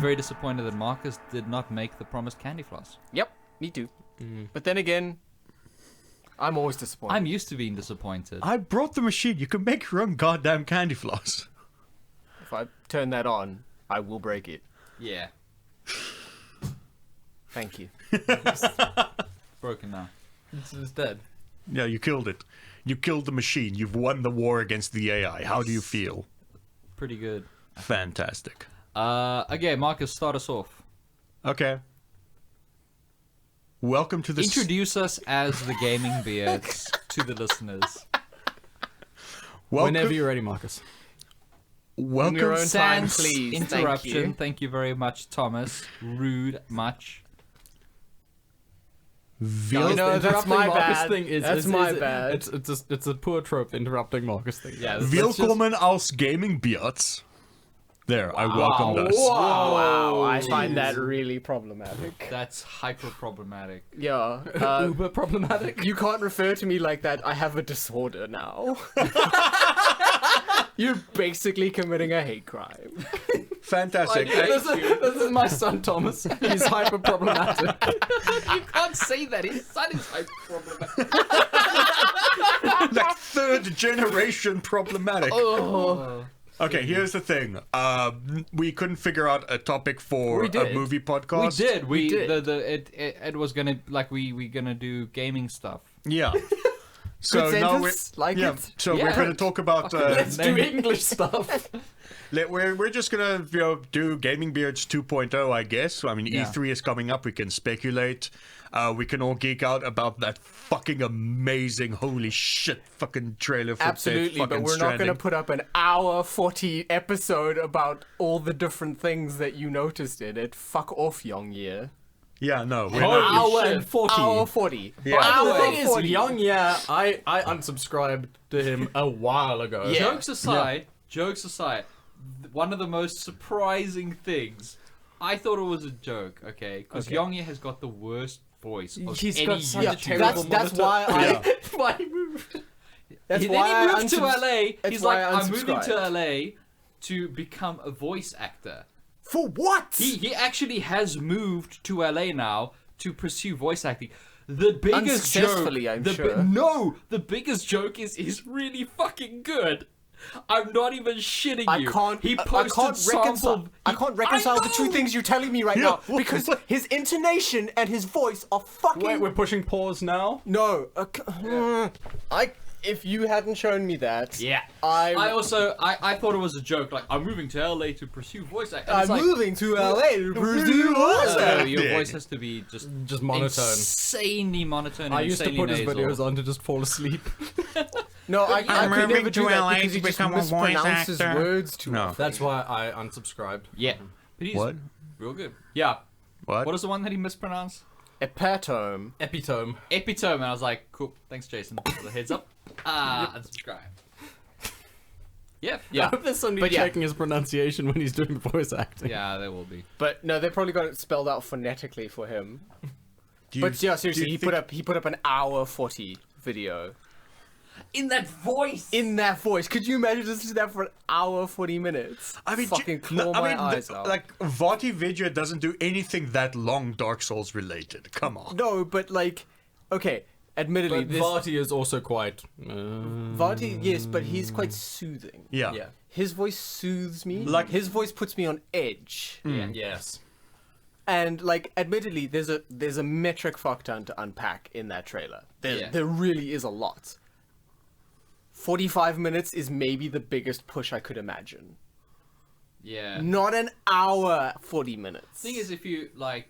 very disappointed that Markus did not make the promised candy floss. Yep, me too. But then again, I'm always disappointed. I'm used to being disappointed. I brought the machine. You can make your own goddamn candy floss. If I turn that on, I will break it. Yeah. Thank you. Broken now. It's dead. Yeah, you killed it. You killed the machine. You've won the war against the AI. How do you feel? Pretty good. Fantastic. Okay, Markus, start us off. Okay. Welcome to the... Introduce us as the Gaming Beards to the listeners. Whenever you're ready, Markus. In your own time, Sans please. interruption. Thank you very much, Thomas. Rude much. You know, that's my bad. That's my bad. It's a poor trope, interrupting Markus thing. Yeah, Willkommen als GameBeards. There, I welcomed us. Wow, I find that really problematic. That's hyper problematic. Yeah. Uber problematic. You can't refer to me like that. I have a disorder now. You're basically committing a hate crime. Fantastic. This is my son, Thomas. He's hyper problematic. You can't say that. His son is hyper problematic. Like third generation problematic. Oh. Okay, here's the thing. We couldn't figure out a topic for a movie podcast. We did. We did. It was gonna we gonna do gaming stuff. Yeah. So Good now sentence, like it. So Yeah. we're going to talk about. Let's do English stuff. We're just gonna do Gaming Beards 2.0, I guess. I mean, Yeah. E3 is coming up. We can speculate. We can all geek out about that fucking amazing, holy shit, fucking trailer for Absolutely, Death but we're not going to put up an hour 40 episode about all the different things that you noticed in it. Fuck off, Yongye. Yeah, no, we're Holy not. Hour and 40. Hour 40. Yeah. But the Hour thing is, 40. Young, I unsubscribed to him a while ago. Yeah. Jokes aside, one of the most surprising things, I thought it was a joke, okay? Because Yongye has got the worst voice of He's any got such a YouTuber. terrible That's monitor. why I... Why he moved. That's Then why he I moved to LA. that's He's why like, I I'm moving to unsubscribed. LA to become a voice actor. For what? He actually has moved to LA now to pursue voice acting. The biggest joke, Unsuccessfully, I'm sure. the biggest joke is he's really fucking good. I'm not even shitting you. I can't sample. reconcile the two things you're telling me right now because his intonation and his voice are fucking. Wait, we're pushing pause now? No, if you hadn't shown me that, Yeah. I thought it was a joke. Like, I'm moving to LA to pursue voice acting. I'm moving to LA to pursue voice acting. Your voice has to be just monotone. insanely monotone. And I used to put his nasal. videos on to just fall asleep. No, I I'm could moving never to do that LA because to he just become a voice mispronounces actor. words too No. often. That's why I unsubscribed. Yeah. But he's What? real good. Yeah. What? What is the one that he mispronounced? Epitome. Epitome. Epitome. And I was like, cool. Thanks, Jason, for the heads up. Unsubscribe. Yeah. I Yeah. hope there's somebody But yeah. checking his pronunciation when he's doing the voice acting. Yeah, there will be. But no, they probably got it spelled out phonetically for him. Do you- But yeah, do seriously, you he think- put up an hour 40 video In that voice. in that voice. Could you imagine listening to that for an hour 40 minutes? I mean, fucking claw my eyes out. like Vati Vidya doesn't do anything that long Dark Souls related. Come on. No, but like, okay, admittedly, But this Vati is also quite... Vati, yes, but he's quite soothing. Yeah. Yeah. His voice soothes me. Like- his voice puts me on edge. Yes. And like, admittedly, there's a metric fuck ton to unpack in that trailer. Yeah. There really is a lot. 45 minutes is maybe the biggest push I could imagine. Yeah. Not an hour 40 minutes. Thing is, if you like,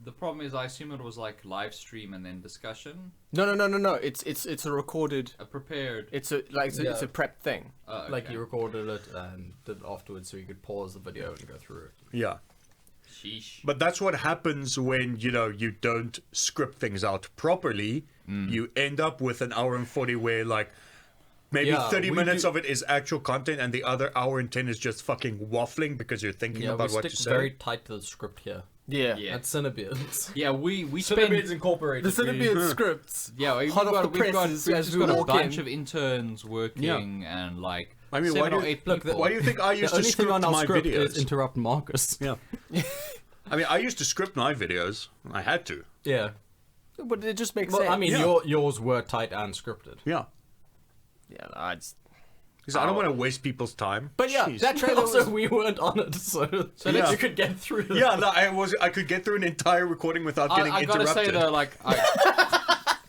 the problem is, I assume it was like live stream and then discussion. No. It's a recorded. A prepared. It's a prep thing. Like he recorded it and did it afterwards so you could pause the video and go through it. Yeah. Sheesh. But that's what happens when, you don't script things out properly. You end up with an hour and 40 where, like, maybe Yeah, 30 we minutes do- of it is actual content and the other hour and 10 is just fucking waffling because you're thinking about we what stick you say. very tight to the script here. Yeah. Yeah. That's CineBeards. Yeah, we spend. CineBeards Incorporated. The CineBeards scripts. Yeah, we've hot off the got presses we've as just we got a walk bunch in. of interns working and like I mean, 7 or 8 Look, people. why do you think I The used to only thing script on our my script videos? is interrupt Marcus. Yeah. I mean, I used to script my videos. I had to. Yeah. But it just makes Well, sense. I mean, Yeah. yours were tight and scripted. Yeah. yeah, I just. Because I don't want to waste people's time. But yeah, Jeez. that trailer Also, was. we weren't on it, so Yeah. you could get through. Yeah, no, I could get through an entire recording without getting I gotta interrupted. say though, like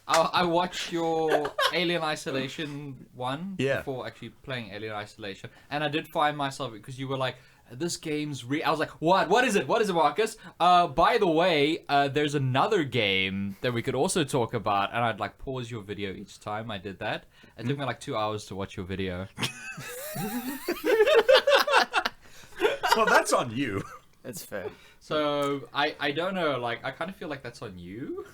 I watched your Alien Isolation one Yeah. before actually playing Alien Isolation, and I did find myself because you were like, "This game's I was like, "What? What is it? What is it, Marcus?" By the way, there's another game that we could also talk about, and I'd like pause your video each time I did that. It took me like 2 hours to watch your video. Well, that's on you. That's fair. So I don't know, like I kind of feel like that's on you.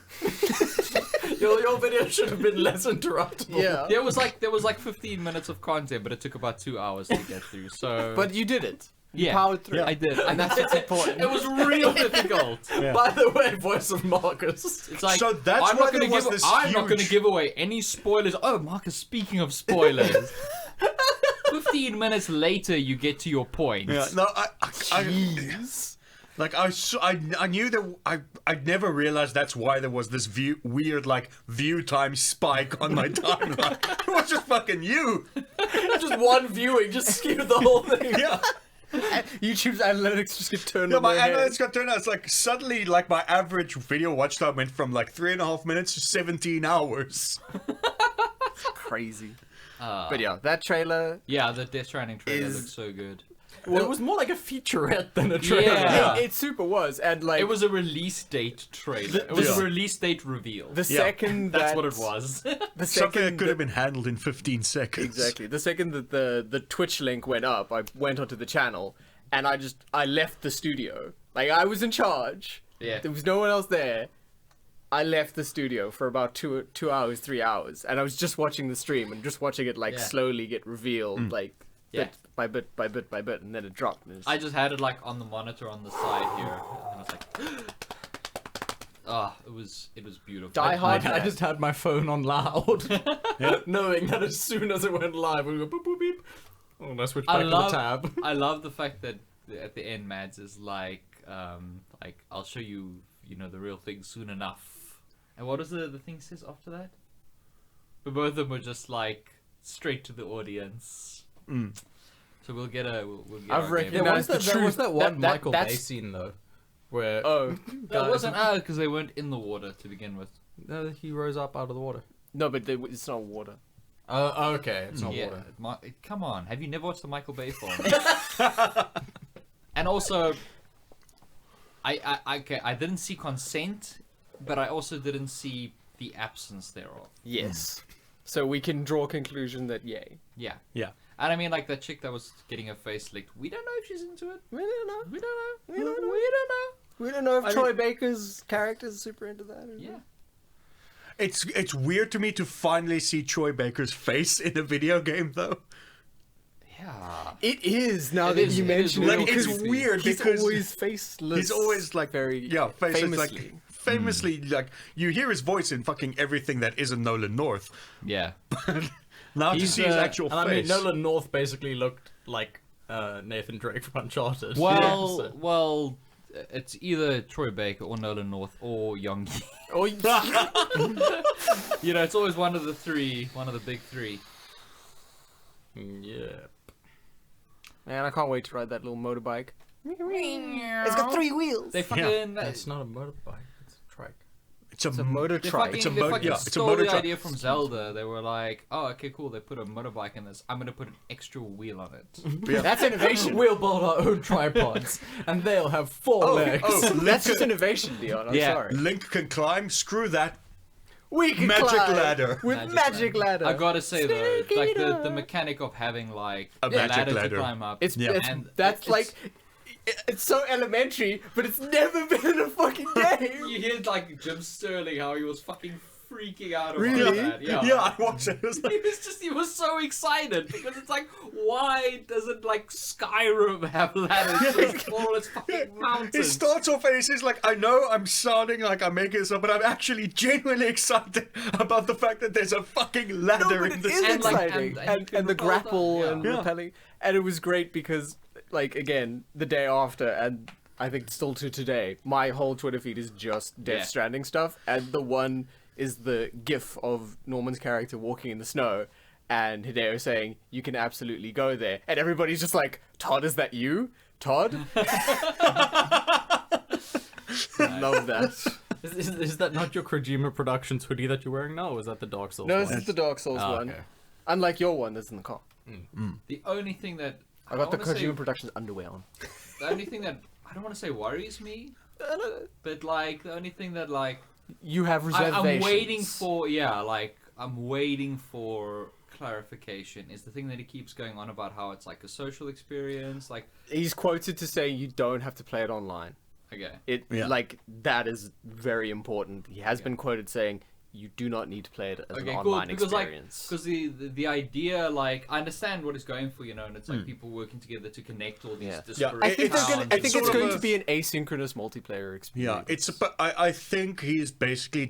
Your video should have been less interruptible. Yeah. There was like 15 minutes of content, but it took about 2 hours to get through. So But you did it. You yeah, powered through. I did, And that's what's important. It was real difficult. By the way, voice of Marcus. It's like So that's I'm why not gonna there was give. this I'm not going to huge- give away any spoilers. Oh, Marcus, speaking of spoilers, 15 minutes later you get to your point. Yeah, no, like I knew that I never realized that's why there was this weird like view time spike on my timeline. It was just fucking you. Just one viewing, just skewed the whole thing. Yeah. YouTube's analytics just get turned Yeah, on my their head. analytics got turned out. It's like suddenly, like my average video watch time went from like 3.5 minutes to 17 hours. Crazy. But yeah, that trailer. Yeah, the Death Stranding trailer Is- looks so good. Well, it was more like a featurette than a trailer. Yeah. It super was, and like It was a release date trailer. It was Yeah. a release date reveal. the second That's that what it was. The Something that second could have been handled in 15 seconds. exactly the second that the Twitch link went up, I went onto the channel and I left the studio. Like I was in charge. Yeah. There was no one else there. I left the studio for about 2 hours, 3 hours, and I was just watching the stream and just watching it like Yeah. slowly get revealed, like Yeah. bit by bit by bit by bit, and then it dropped. And it was- I just had it like on the monitor on the side here, and I was like, it was beautiful. Die Hard. I just had my phone on loud, knowing that as soon as it went live, we would go boop boop beep. Oh, and I switched back to the tab. I love the fact that at the end, Mads is like I'll show you, the real thing soon enough. And what was the thing says after that? But both of them were just like straight to the audience. So we'll get a. We'll get I've our recognized game. There was the that, there was truth. that one That- Michael Bay that's- scene though, where oh That guys. wasn't out because they weren't in the water to begin with. he rose up out of the water. No, but it's not water. Okay, it's not Yeah, water. come on. Have you never watched the Michael Bay film? And also, I didn't see consent, but I also didn't see the absence thereof. Yes. So we can draw a conclusion that yay. Yeah. Yeah. And I mean, like that chick that was getting her face licked. We don't know if she's into it. We don't know. We don't know. We don't know. We don't know. We don't know if I Troy mean- Baker's character is super into that. Or Yeah. It's weird to me to finally see Troy Baker's face in a video game, though. Yeah. It is now It that is- you it mention is it. real Like, it's creepy. weird He's because always faceless. he's always like very faceless, famously. like famously like you hear his voice in fucking everything that isn't Nolan North. Yeah. Now to see his actual and face. I mean, Nolan North basically looked like Nathan Drake from Uncharted. Well, So- well, it's either Troy Baker or Nolan North or Youngie. Oh, It's always one of the three, one of the big three. yeah. man, I can't wait to ride that little motorbike. It's got 3 wheels. They fucking. It's not a motorbike, it's a trike. it's a It's a motor They trike. fucking, It's a they mo- fucking yeah, it's a stole motor the truck. idea from Zelda. They were like, "Oh, okay, cool. They put a motorbike in this. I'm gonna put an extra wheel on it." Yeah. That's innovation. We'll build our own tripods, and they'll have 4 legs. That's just innovation, Dion. I'm Yeah. sorry. Link can climb. Screw that. We can Magic climb ladder. with magic ladder. I gotta say though, Sneaky like the dog. mechanic of having like A a magic ladder ladder. to climb up. It's, Yeah. it's And that's it's- like it's so elementary, but it's never been in a fucking game. You hear like Jim Sterling how he was fucking freaking out about Really? that. Yeah. Yeah, I watched it. It was like, He was so excited because it's like, why doesn't like Skyrim have ladders for all its fucking mountains? it starts off and it says like, I know I'm sounding like I'm making this up, but I'm actually genuinely excited about the fact that there's a fucking ladder in it this is And, like, exciting. and you can the repel grapple them, and yeah. repelling. And it was great because, like, again, the day after, and I think still to today, my whole Twitter feed is just Death Yeah. Stranding stuff. And the one is the gif of Norman's character walking in the snow and Hideo saying, you can absolutely go there. And everybody's just like, Todd, is that you? Todd? Love that. Is that not your Kojima Productions hoodie that you're wearing now, or is that the Dark Souls No, one? this is the Dark Souls Oh, one. okay. Unlike your one that's in the car. The only thing that I got the wanna say- Kojima Productions underwear on. The only thing that I don't want to say worries me, but like the only thing that like You have reservations. I'm waiting for, I'm waiting for clarification is the thing that he keeps going on about how it's like a social experience, like He's quoted to say you don't have to play it online. okay. Yeah. Like that is very important. He has been quoted saying you do not need to play it as an online because experience. because the idea, like, I understand what it's going for, you know, and it's like people working together to connect all these Yeah. disparate I think, towns. I think It's it's sort of going a- to be an asynchronous multiplayer experience. yeah, but I think he's basically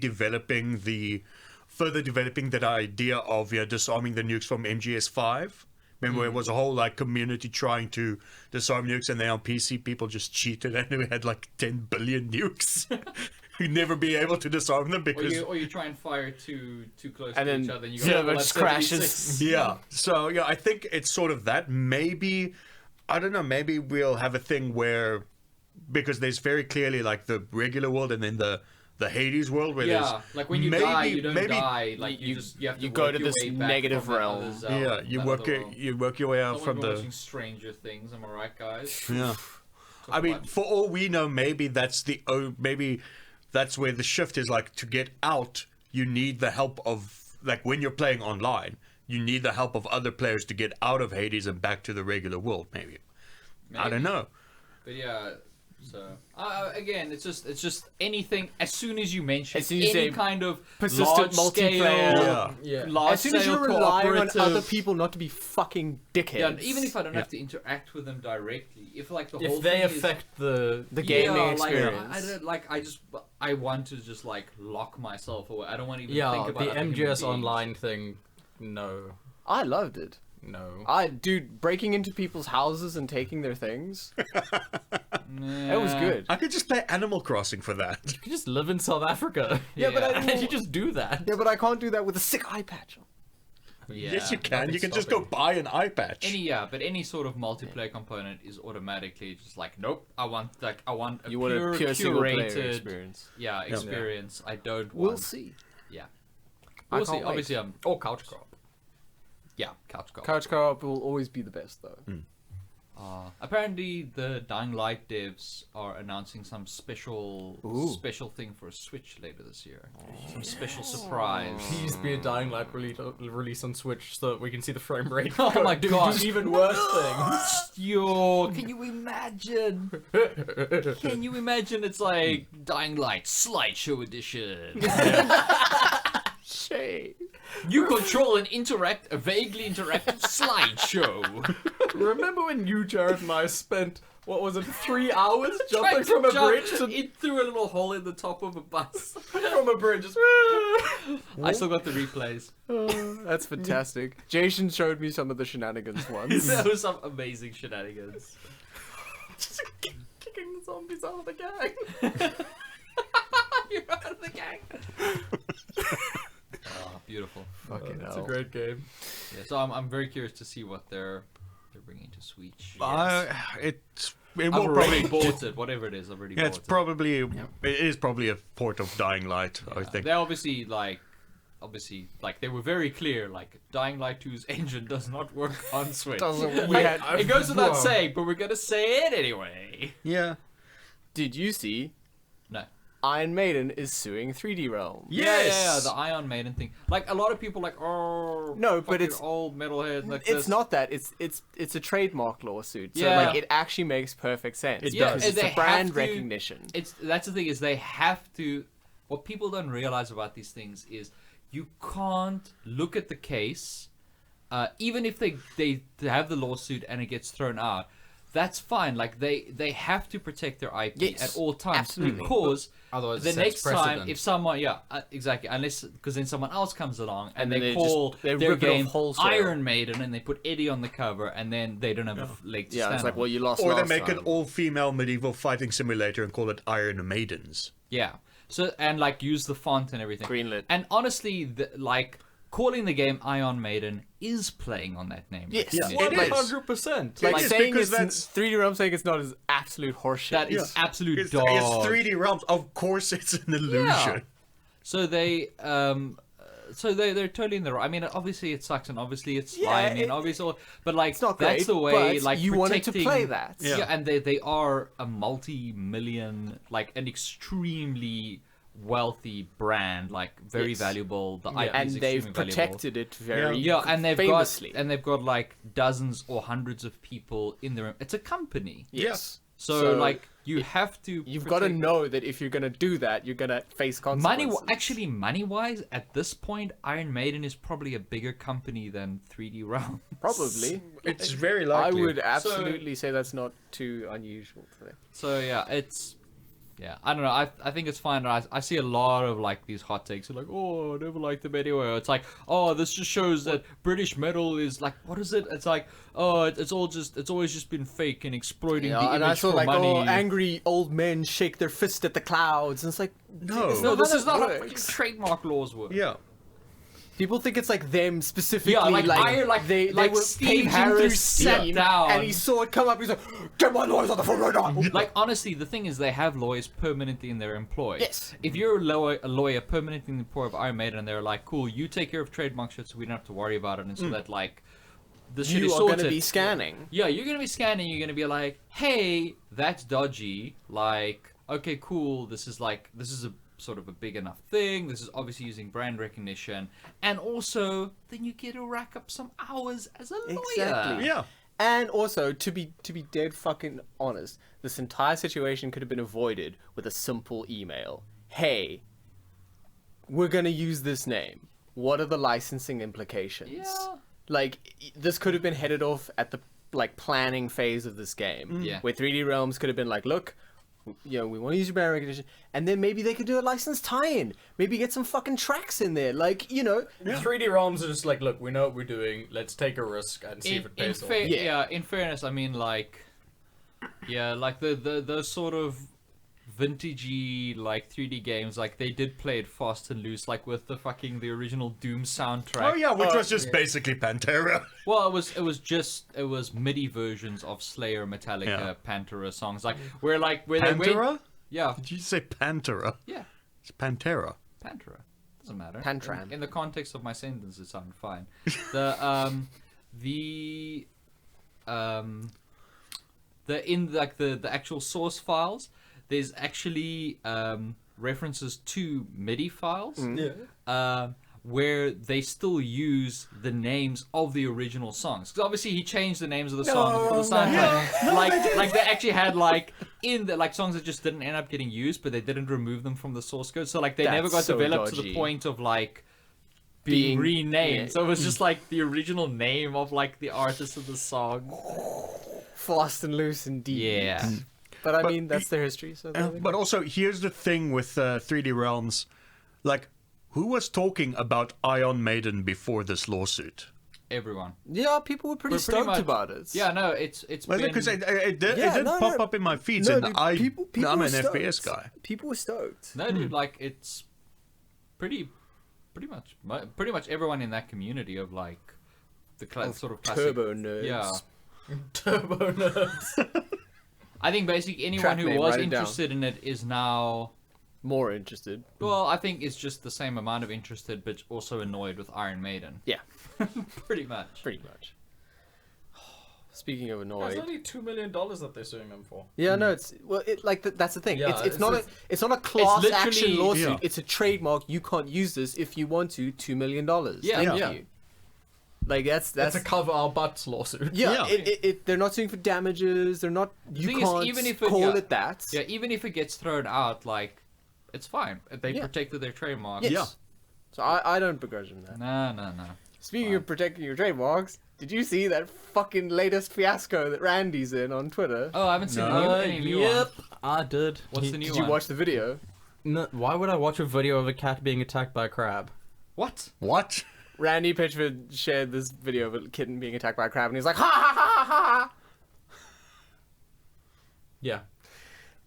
further developing that idea of disarming the nukes from MGS5. Remember, it was a whole like community trying to disarm nukes, and then on PC people just cheated, and we had like 10 billion nukes. You'd never be able to disarm them or because you try and fire too close And to then each other, and you server got just crashes. yeah. So yeah, I think it's sort of that. Maybe I don't know. Maybe we'll have a thing where because there's very clearly like the regular world and then the Hades world where Yeah, there's like when you die, you don't die. Like you have to you go work to your this way back negative from that realm. other zone, yeah you that work other it, world. you work your way out Someone's from been the watching Stranger Things. Am I right, guys? yeah. Talk I mean, about- for all we know, maybe that's maybe that's where the shift is. Like to get out, you need the help of like when you're playing online, you need the help of other players to get out of Hades and back to the regular world. Maybe. I don't know. But yeah, so again, it's just anything. As soon as you mention As soon as any you say kind of persistent large-scale, multiplayer. Yeah. large As soon as you're scale relying on cooperative- other people not to be fucking dickheads. Yeah, and even if I don't have to interact with them directly, if like the whole If they thing is- affect the gaming yeah, experience. Like, I don't like. I want to just like lock myself away. I don't want to even yeah think about the other human MGS beings. Online thing. No, I loved it. no. Dude, breaking into people's houses and taking their things. Nah. That was good. I could just play Animal Crossing for that. You can just live in South Africa. Yeah, but I and don't- you just do that. Yeah, but I can't do that with a sick eye patch on. Yeah. Yes, you can. nothing's You can just go stopping. buy an eye patch. But any sort of multiplayer component is automatically just like, nope. I want a You want pure, a pure single player curated experience. experience. I don't We'll want. see. Yeah. I We'll see. can't wait. Obviously, Or couch co-op. yeah, couch co-op. Couch co-op will always be the best, though. Apparently, the Dying Light devs are announcing some special thing for a Switch later this year. Some special surprise. Please be a Dying Light release on Switch so that we can see the frame rate. Oh my do God. even worse things. Can you imagine? Can you imagine? It's like Dying Light Slideshow Edition. Shay. You control a vaguely interactive slideshow. Remember when you, Jared, and I spent, what was it, 3 hours Trying jumping to from a jump bridge to it through a little hole in the top of a bus. from a bridge? Just, I still got the replays. That's fantastic. Jason showed me some of the shenanigans once. That was some amazing shenanigans. just kicking the zombies out of the gang. You're out of the gang. Oh, beautiful. Fucking It's hell. a great game. Yeah, so I'm very curious to see what they're bringing to Switch. It I've will already probably. bought it. Whatever it is, I've already Yeah, bought it's it. probably it is probably a port of Dying Light. I think. They obviously they were very clear. Like Dying Light 2's engine does not work on Switch. Doesn't Like, yet. it goes without Whoa. saying, but we're gonna say it anyway. Yeah. Did you see No. Iron Maiden is suing 3D Realm? Yes! the Ion Maiden thing. Like a lot of people, like, oh, No, but fucking it's- old metalhead. Like It's this. not that. It's a trademark lawsuit. So Yeah. like it actually makes perfect sense. It Yeah, does. It's they a brand have to- recognition. That's the thing is they have to. what people don't realize about these things is you can't look at the case, even if they have the lawsuit and it gets thrown out. That's fine. Like they have to protect their IP at all times. Absolutely. Because Otherwise the it next sets time, precedent. if someone, exactly, unless because then someone else comes along and then they they call just- they their rip it off game wholesale. Iron Maiden and they put Eddie on the cover and then they don't have a leg to Yeah, stand it's like, on. well, you lost Or they last make time. an all-female medieval fighting simulator and call it Iron Maidens. Yeah. So and like use the font and everything. Greenlit. And honestly, like calling the game Iron Maiden is playing on that name. Yes. Yeah, it is. 100%. Like, Like it's saying because it's 3D Realm saying it's not is absolute horseshit. That is absolute It's, dog. it's 3D realms. Of course, it's an illusion. Yeah. So they're totally in the right. I mean, obviously it sucks, and obviously it's slimy, and obviously, but like it's not that's great, the way. but Like you wanted to protecting- play that. Yeah. And they are a multi-million, like an extremely wealthy brand, like very Yes. valuable. The IP And is they've extremely valuable. protected it very Yeah, and they've famously. got like dozens or hundreds of people in there. It's a company, Yes. so like you have to. You've got to protect- know that if you're going to do that, you're going to face consequences. money-wise, at this point, Iron Maiden is probably a bigger company than 3D Realm. Probably. It's very I likely. would absolutely say that's not too unusual for them. So yeah, I don't know. I think it's fine. I see a lot of like these hot takes. Like, oh, I never liked them anyway. It's like, oh, this just shows that British metal is like, what is it? It's like, oh, it's always just been fake and exploiting the and image I saw for like, money. oh, angry old men shake their fist at the clouds. And it's like, No. No, this how is that not how works. trademark laws work. Yeah. people think it's like them specifically. Yeah, like Iron- like- they like were Steve paging Harris through sat Steam, down. and he saw it come up. He's like, "Get my lawyers on the phone right now." Like honestly, the thing is, they have lawyers permanently in their employ. Yes. If you're a lawyer permanently in the employ of Iron Maiden, and they're like, "Cool, you take care of trademark shit, so we don't have to worry about it," and so that like, the shit You is are sorted. going to be scanning. Yeah, you're gonna be scanning. You're gonna be like, "Hey, that's dodgy." Like, okay, cool. This is a sort of a big enough thing. This is obviously using brand recognition, and also then you get to rack up some hours as a lawyer. Exactly. Yeah. And also, to be dead fucking honest, this entire situation could have been avoided with a simple email. Hey, we're gonna use this name. What are the licensing implications? Yeah. Like, this could have been headed off at the planning phase of this game. Yeah. Where 3D Realms could have been like, look, we want to use your brand recognition, and then maybe they could do a licensed tie-in. Maybe get some fucking tracks in there, like 3D Realms are just like, look, we know what we're doing. Let's take a risk and see if it pays off. Yeah. In fairness, I mean, like, yeah, like the sort of vintagey like 3D games, like they did play it fast and loose, like with the original Doom soundtrack. Oh yeah, which was just basically Pantera. Well, it was MIDI versions of Slayer, Metallica, Yeah. Pantera songs, like where they went. Pantera? Yeah, Did you say Pantera? yeah, It's Pantera. Pantera. Doesn't matter. Pantram. In the context of my sentence, it sounded fine. The actual source files, there's actually references to MIDI files. Where they still use the names of the original songs, because obviously he changed the names of the songs for the soundtrack. Like they actually had songs that just didn't end up getting used, but they didn't remove them from the source code. So like they never That's got so developed to dodgy. the point of like being renamed. yeah. So it was just like the original name of like the artist of the song. fast and loose indeed. Yeah. But I mean, that's their history. So there we go. But also, here's the thing with 3D Realms, like, who was talking about Iron Maiden before this lawsuit? Everyone. Yeah, people were pretty We're pretty stoked much- about it. Yeah, no, it's Well, been... because it did no, pop no. up in my feeds, No, and dude, people I'm were an stoked. FPS guy. People were stoked. No, dude, like it's pretty much everyone in that community of like the sort of classic Turbo nerds. Yeah, Turbo nerds. I think basically anyone Track who name, was write it down. interested in it is now. More interested. Well, I think it's just the same amount of interested, but also annoyed with Iron Maiden. Yeah, Pretty much. pretty much. Speaking of That's annoyed. only $2 million that they're suing them for. Yeah, no, it's that's the thing. Yeah, it's not it's- it's not a class literally- action lawsuit. Yeah. It's a trademark. You can't use this if you want to. $2 million. Yeah. Thank Yeah. you. Like that's That's a cover our butts lawsuit. yeah. Yeah. They're not suing for damages. They're not. You thing is, can't even if call yeah, it that. Yeah, even if it gets thrown out, like it's fine. They Yeah. protected their trademarks. Yes. Yeah. So I don't begrudge him that. No. Speaking of protecting your trademarks, did you see that fucking latest fiasco that Randy's in on Twitter? Oh, I haven't seen No. any new Yep, one. I did. What's the new Did one? you watch the video? No, why would I watch a video of a cat being attacked by a crab? What? What? Randy Pitchford shared this video of a kitten being attacked by a crab, and he's like, ha ha ha ha ha! Yeah.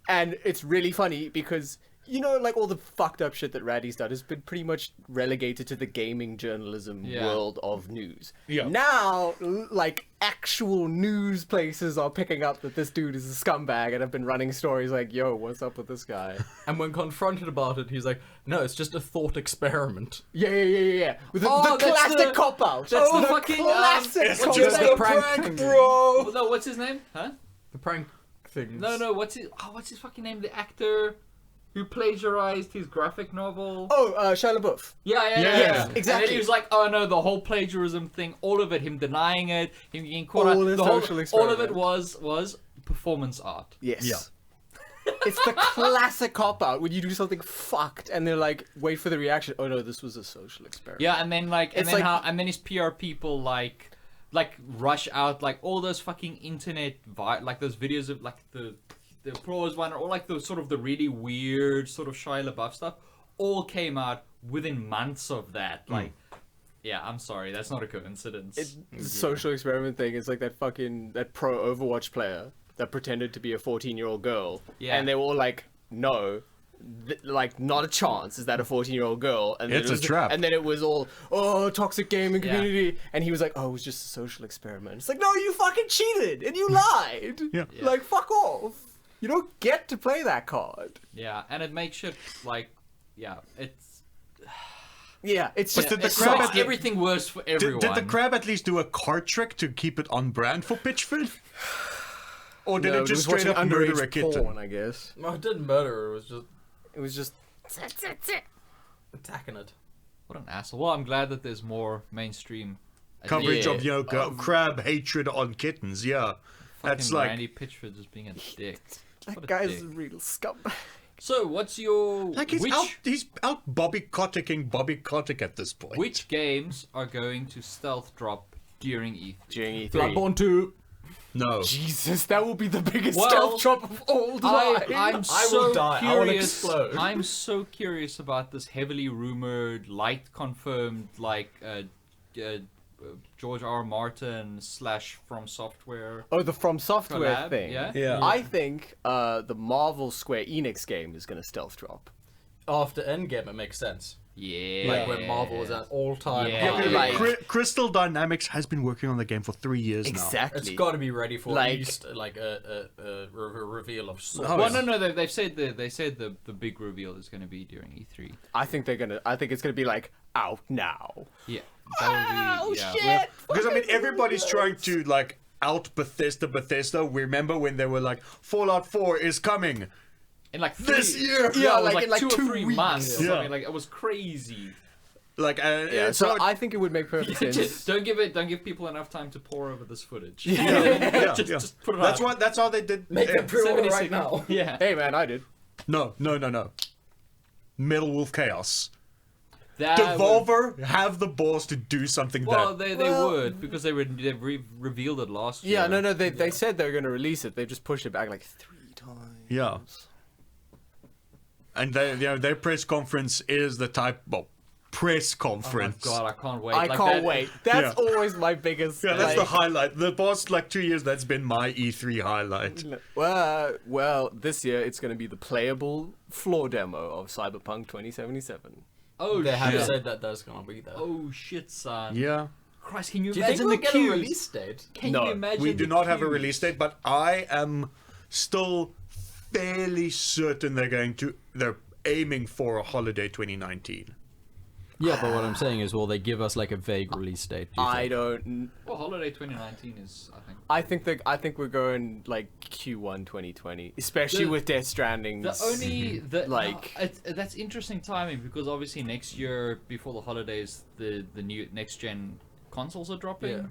And it's really funny because, you know, like all the fucked up shit that Randy's done has been pretty much relegated to the gaming journalism Yeah. world of news. Yeah. Now, like, actual news places are picking up that this dude is a scumbag and have been running stories like, yo, what's up with this guy? And when confronted about it, he's like, no, it's just a thought experiment. Yeah. With the, Oh, the that's classic the- cop-out. that's Oh, the the fucking, classic It's cop-out. just the a prank prank, thing. bro. Oh, no, what's his name? Huh? The prank things. No, what's his fucking name? The actor who plagiarized his graphic novel. Oh, Shia LaBeouf. Yeah. Yes, And exactly. then he was like, oh no, the whole plagiarism thing, all of it, him denying it, him getting caught All out. a The whole, social all of it experiment. was performance art. Yes. Yeah. It's the classic cop-out when you do something fucked and they're like, wait for the reaction. Oh no, this was a social experiment. Yeah, and then It's like- and then his PR people like rush out like all those fucking internet like those videos of like the applause one or like the sort of the really weird sort of Shia LaBeouf stuff all came out within months of that. Like, yeah, I'm sorry, that's not a coincidence. The social experiment thing is like that pro Overwatch player that pretended to be a 14-year-old girl. Yeah. And they were all like, no. Like, not a chance is that a 14-year-old girl. And then It's it a was, trap. And then it was all, oh, toxic gaming Yeah. community. And he was like, oh, it was just a social experiment. It's like, no, you fucking cheated and you lied. Yeah. Like, fuck off. You don't get to play that card. Yeah, and it makes shit like, yeah, it's Yeah, it's But just did the it crab makes at the- everything worse for everyone. Did the crab at least do a card trick to keep it on brand for Pitchford? Or did it just straight up murder a kitten? porn, I guess. No, it didn't murder her, it was just It was just attacking it. What an asshole. Well, I'm glad that there's more mainstream Coverage Yeah. of, crab hatred on kittens, yeah. That's Fucking like... Randy Pitchford just being a dick. that What a guy's dick. a real scumbag. So, what's your Like he's out Bobby Kotick at this point. which games are going to stealth drop during E3? During E3. Bloodborne 2. No. Jesus, that will be the biggest Well, stealth drop of all time. I'm I so will die. I will curious. explode. I'm so curious about this heavily rumored, light confirmed, like George R. Martin / From Software. Oh, the From Software collab, thing. yeah? Yeah. I think the Marvel Square Enix game is going to stealth drop. After Endgame, it makes sense. Yeah. Like when Marvel was at all-time Yeah. high. Like- Crystal Dynamics has been working on the game for 3 years now. Exactly. It's got to be ready for Like- at least like a reveal of sorts. Oh, Well, yeah. no, they've said the big reveal is going to be during E3. I think it's going to be like out now. Yeah. That would be, yeah. shit! Because I mean, everybody's trying to like out Bethesda. Remember when they were like, Fallout 4 is coming In like this three- year? Yeah, it was like in like 2 or 2 3 weeks. months. Or Yeah. something. Like it was crazy. Like, Yeah, so I think it would make perfect sense. Just don't give people enough time to pour over this footage. yeah, Just put it that's out. what. That's how they did. Make yeah. the pre-order 76 right now. Yeah. Hey man, I did. No. Metal Wolf Chaos. That Devolver have the balls to do something Well, that. they would because they revealed it last year. Yeah, no, they said they were going to release it. They just pushed it back like 3 times. Yeah. And their press conference is the type. Well, press Oh my conference. god, I can't wait. I Like can't that- wait. That's Yeah. always my biggest. Yeah, that's the like, highlight. The past like 2 years, that's been my E3 highlight. Well, this year it's going to be the playable floor demo of Cyberpunk 2077. Oh They have shit! said that that's gonna be there. Oh shit, son! Yeah. Christ, can you Do you think imagine we'll the get a queues? release date? Can No, you imagine? We do the not have a queues? release date, but I am still fairly certain they're aiming for a holiday 2019. Yeah, but what I'm saying is, will they give us like a vague release date? do you I think? don't. Well, holiday 2019 is, I think we're going like Q1 2020, especially The- with Death Stranding. The only Like- that's interesting timing because obviously next year before the holidays the new next gen consoles are dropping. Yeah.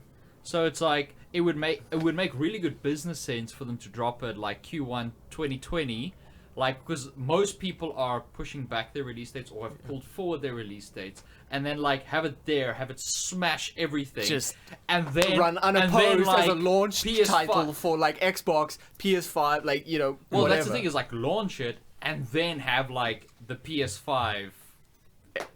So it's like it would make really good business sense for them to drop it like Q1 2020 Like, because most people are pushing back their release dates or have pulled forward their release dates, and then like have it there, have it smash everything, Just and then run unopposed as a launch PS5 title for like Xbox, PS5, like Well, whatever. that's the thing is like launch it and then have like the PS5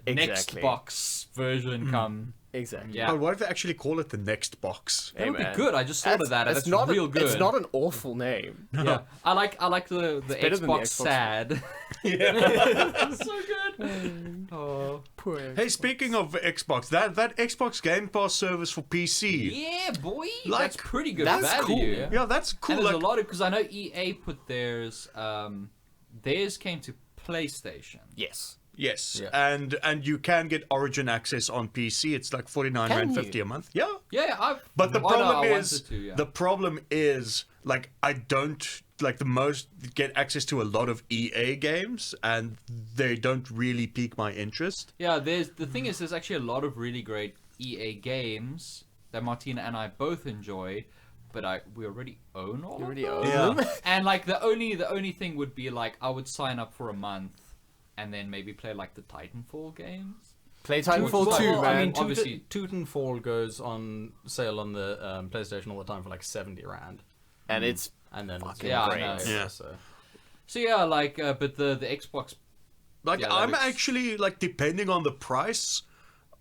next Exactly. box version come. Exactly. Yeah. But what if they actually call it the next box? That would be man. good. I just thought of that. And that's not real good. It's not an awful name. Yeah, I like the better than the Xbox Xbox sad. Yeah, so good. Oh, Poor Hey, speaking of Xbox, that Xbox Game Pass service for PC. yeah, boy, Like, that's pretty good that's value. cool. Yeah. Yeah, that's cool. And there's Like, a lot of because I know EA put theirs. Theirs came to PlayStation. Yes. yes, Yeah. and you can get Origin access on PC. It's like 49 Can rand you? 50 a month. Yeah. Yeah, But the I know, problem I is, wanted to, yeah. the problem is, like, I don't like the most get access to a lot of EA games, and they don't really pique my interest. Yeah, the thing is, there's actually a lot of really great EA games that Martina and I both enjoy, but we already own all You already of own them. Yeah. them. And like the only thing would be like I would sign up for a month, and then maybe play like the Titanfall games. Play Titanfall Well, 2, well, man. I mean, obviously- Titanfall goes on sale on the PlayStation all the time for like 70 rand. and it's And then Fucking Yeah, I great. know. Yeah. So. So yeah, like but the Xbox. Like, Yeah, that I'm is- actually like depending on the price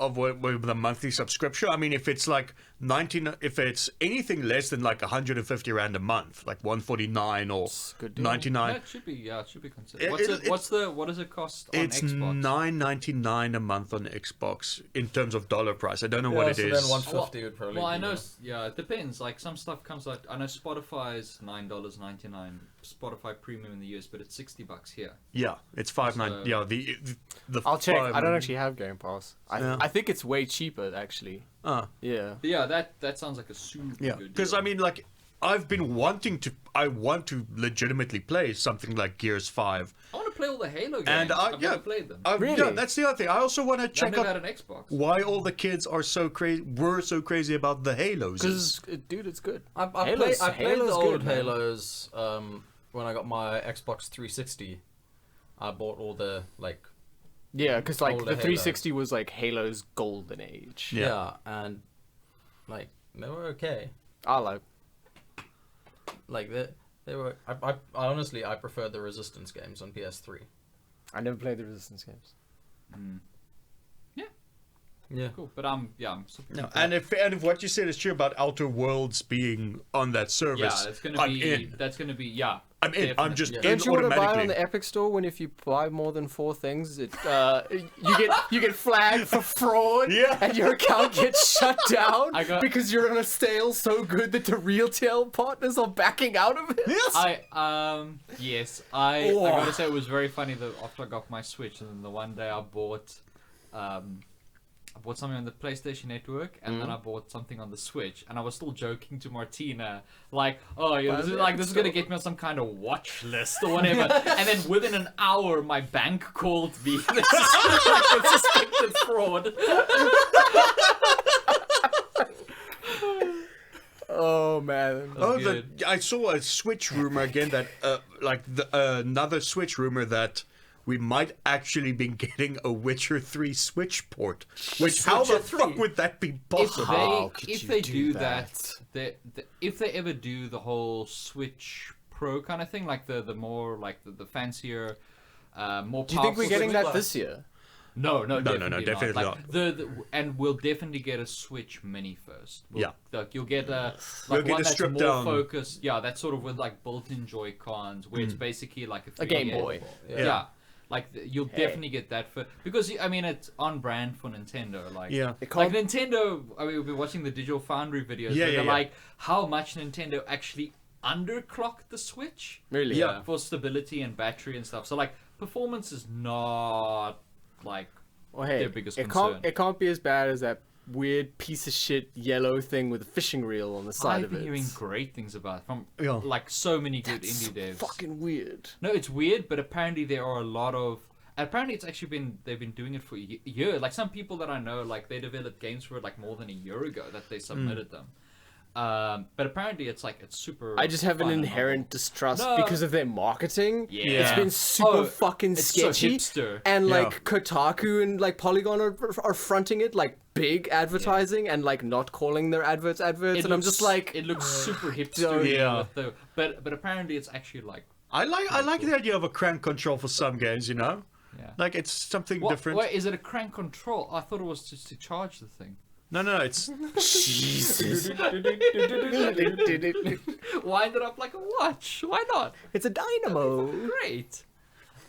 of what the monthly subscription. I mean, if it's like 19, if it's anything less than like 150 rand a month, like 149 or a good deal. 99. That should be it should be considered. It- What does it cost on It's Xbox? $9.99 a month on Xbox in terms of dollar price. I don't know what it so is. then 150 would probably Well, I be know. the- Yeah, it depends. Like some stuff comes out. I know Spotify's $9.99. Spotify Premium in the US, but it's $60 here. Yeah, it's 5.9. So- Yeah, the I'll check. five- I don't actually have Game Pass. Yeah. I think it's way cheaper actually. Yeah. But yeah, that sounds like a super Yeah, good. because deal. I mean, like, I've been wanting to. I want to legitimately play something like Gears 5, I want to play all the Halo games. and I've yeah, never played them. Really? Yeah, that's the other thing. I also want to I've check never out had an Xbox. why all the kids are so crazy. Were so crazy about the Halos. Because, dude, it's good. I played Halo's the good, old man. Halos when I got my Xbox 360. I bought all the like Yeah, because like Older the 360 was like Halo's golden age. Yeah. and like they were okay. I like. Like they were. I honestly I prefer the Resistance games on PS3. I never played the Resistance games. Yeah. Cool, but I'm super. No, and if what you said is true about Outer Worlds being on that service, yeah, it's gonna I'm be. in. That's gonna be. Yeah, I'm in. I'm just definitely. in Don't you want to buy it on automatically. the Epic Store when if you buy more than 4 things, it you get flagged for fraud, Yeah. and your account gets shut down I got- because you're on a sale so good that the retail partners are backing out of it. Yes, I gotta say it was very funny that after I got my Switch, and then the one day I bought something on the PlayStation Network, and then I bought something on the Switch, and I was still joking to Martina, like, oh, yeah, this is gonna get me on some kind of watch list or whatever. And then within an hour, my bank called me. This is like a suspected fraud. Oh man. Oh, good. I saw a Switch rumor again that, another Switch rumor that we might actually be getting a Witcher 3 Switch port. Which, how the Witcher fuck 3. would that be If possible? How could if you they do do that? if they ever do the whole Switch Pro kind of thing, like the more like the fancier, more. Do you think we're powerful getting Switch- that this year? No, definitely not. Like, and we'll definitely get a Switch Mini first. Yeah. Like you'll get a We'll like get one a that's stripped more down- focused. Yeah, that's sort of with like built-in Joy-Cons, where it's basically like A Game 3DS. Boy. Yeah. Like you'll definitely get that for because I mean it's on brand for Nintendo. Like Yeah. It like can't- Nintendo. I mean we've been watching the Digital Foundry videos. Yeah, where yeah, they're yeah. like how much Nintendo actually underclocked the Switch. Really? Yeah. For stability and battery and stuff. So like performance is not like Well, hey, their biggest it concern. can't be as bad as that weird piece of shit yellow thing with a fishing reel on the side I've of been it. hearing great things about it from Yeah. like so many good It's indie devs. fucking weird. No, it's weird, but apparently there are a lot of. Apparently, it's actually they've been doing it for a year. Like some people that I know, like they developed games for it like more than a year ago that they submitted them. But apparently it's super. I just have an fun and inherent novel. distrust No. because of their marketing. Yeah. It's been super Oh, fucking it's so sketchy. hipster. And Yeah. like Kotaku and like Polygon are fronting it like big advertising and like not calling their adverts. It And I'm just like, it looks super hipster. Yeah. But apparently it's actually like. I like the idea of a crank control for some games, you know? Yeah. Like it's something What, different. Wait, is it a crank control? I thought it was just to charge the thing. No, it's Jesus. Wind it up like a watch. Why not? It's a dynamo. Great.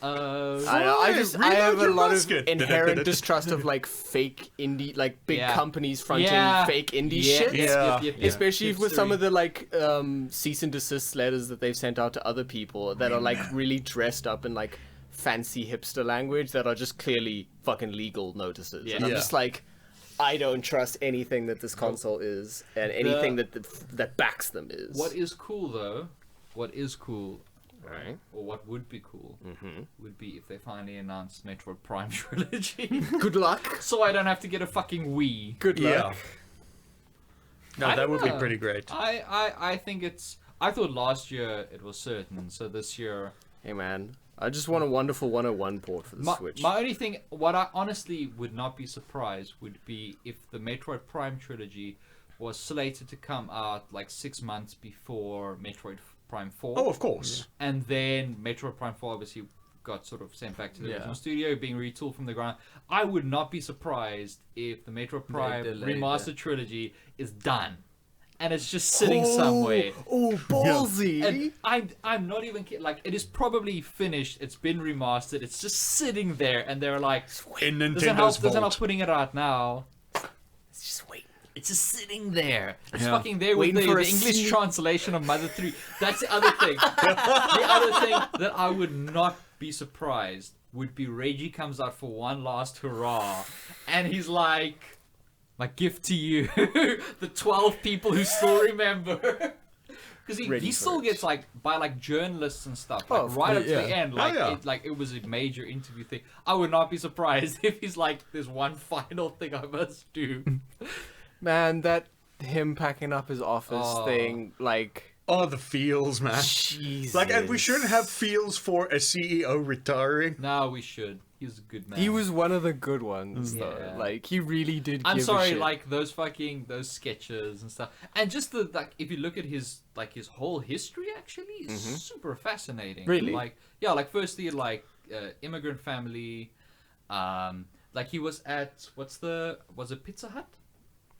I know, I have a your lot basket. of inherent distrust of like fake indie, like big Yeah. companies fronting Yeah. fake indie Yeah. shit. Yeah. Especially with some Hipstery. of the like cease and desist letters that they've sent out to other people that are like really dressed up in like fancy hipster language that are just clearly fucking legal notices. Yeah. And I'm Yeah. just like, I don't trust anything that this console is, and anything that backs them is. What is cool though? What is cool? Right. Or what would be cool would be if they finally announced Metroid Prime trilogy, Good luck. so I don't have to get a fucking Wii. Good Yeah. luck. No, I that don't would be know. pretty great. I think it's. I thought last year it was certain, so this year. Hey man, I just want a wonderful 101 port for the Switch. My only thing, what I honestly would not be surprised would be if the Metroid Prime trilogy was slated to come out like 6 months before Metroid Prime 4. Oh, of course. And then Metroid Prime 4 obviously got sort of sent back to the original studio, being retooled from the ground. I would not be surprised if the Metroid Prime delayed remastered trilogy is done. And it's just sitting somewhere. Oh, ballsy! And I'm not even kidding. Like, it is probably finished. It's been remastered. It's just sitting there. And they're like, In doesn't Nintendo's help vault. putting it out now. Let's just wait. It's just sitting there. It's Yeah. fucking there with Waiting the for a English sneak- translation of Mother 3. That's the other thing. The other thing that I would not be surprised would be Reggie comes out for one last hurrah. And he's like, my gift to you. The 12 people who still remember. Because Ready he for still it. gets like by like journalists and stuff like Oh, of right up course, to the yeah. end like yeah. it was a major interview thing. I would not be surprised if he's like, there's one final thing I must do. Man, that him packing up his office Oh. thing, like, Oh, the feels, man. Jesus. Like, and we shouldn't have feels for a CEO retiring. No, we should. He's a good man. He was one of the good ones, though. Yeah. Like, he really did. I'm give a sorry, shit. like those sketches and stuff, and just the like. If you look at his whole history, actually, is super fascinating. Really? Like, yeah, like firstly, like immigrant family, like he was at was it Pizza Hut?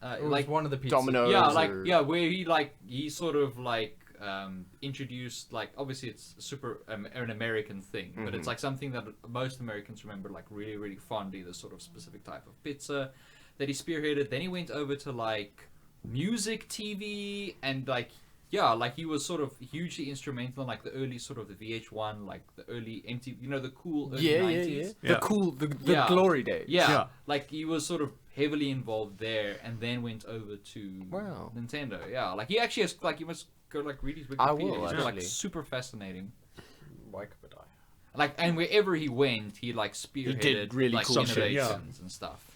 It was Like one of the pizza. Domino's. yeah, like or- yeah, where he sort of like introduced, like, obviously it's super an American thing, but it's like something that most Americans remember like really really fondly, this sort of specific type of pizza that he spearheaded. Then he went over to like music TV, and like yeah, like he was sort of hugely instrumental in like the early sort of the VH1, like the early MTV, you know, the cool early Yeah, 90s. yeah. Yeah. The cool, the Yeah. glory days. Yeah, Yeah. like he was sort of heavily involved there, and then went over to Wow. Nintendo. Yeah, like he actually has, like, you must go like read his Wikipedia. I will, He's got, like, actually. super fascinating. Like a die. Like, and wherever he went, he like spearheaded really like cool shit, yeah. innovations and stuff.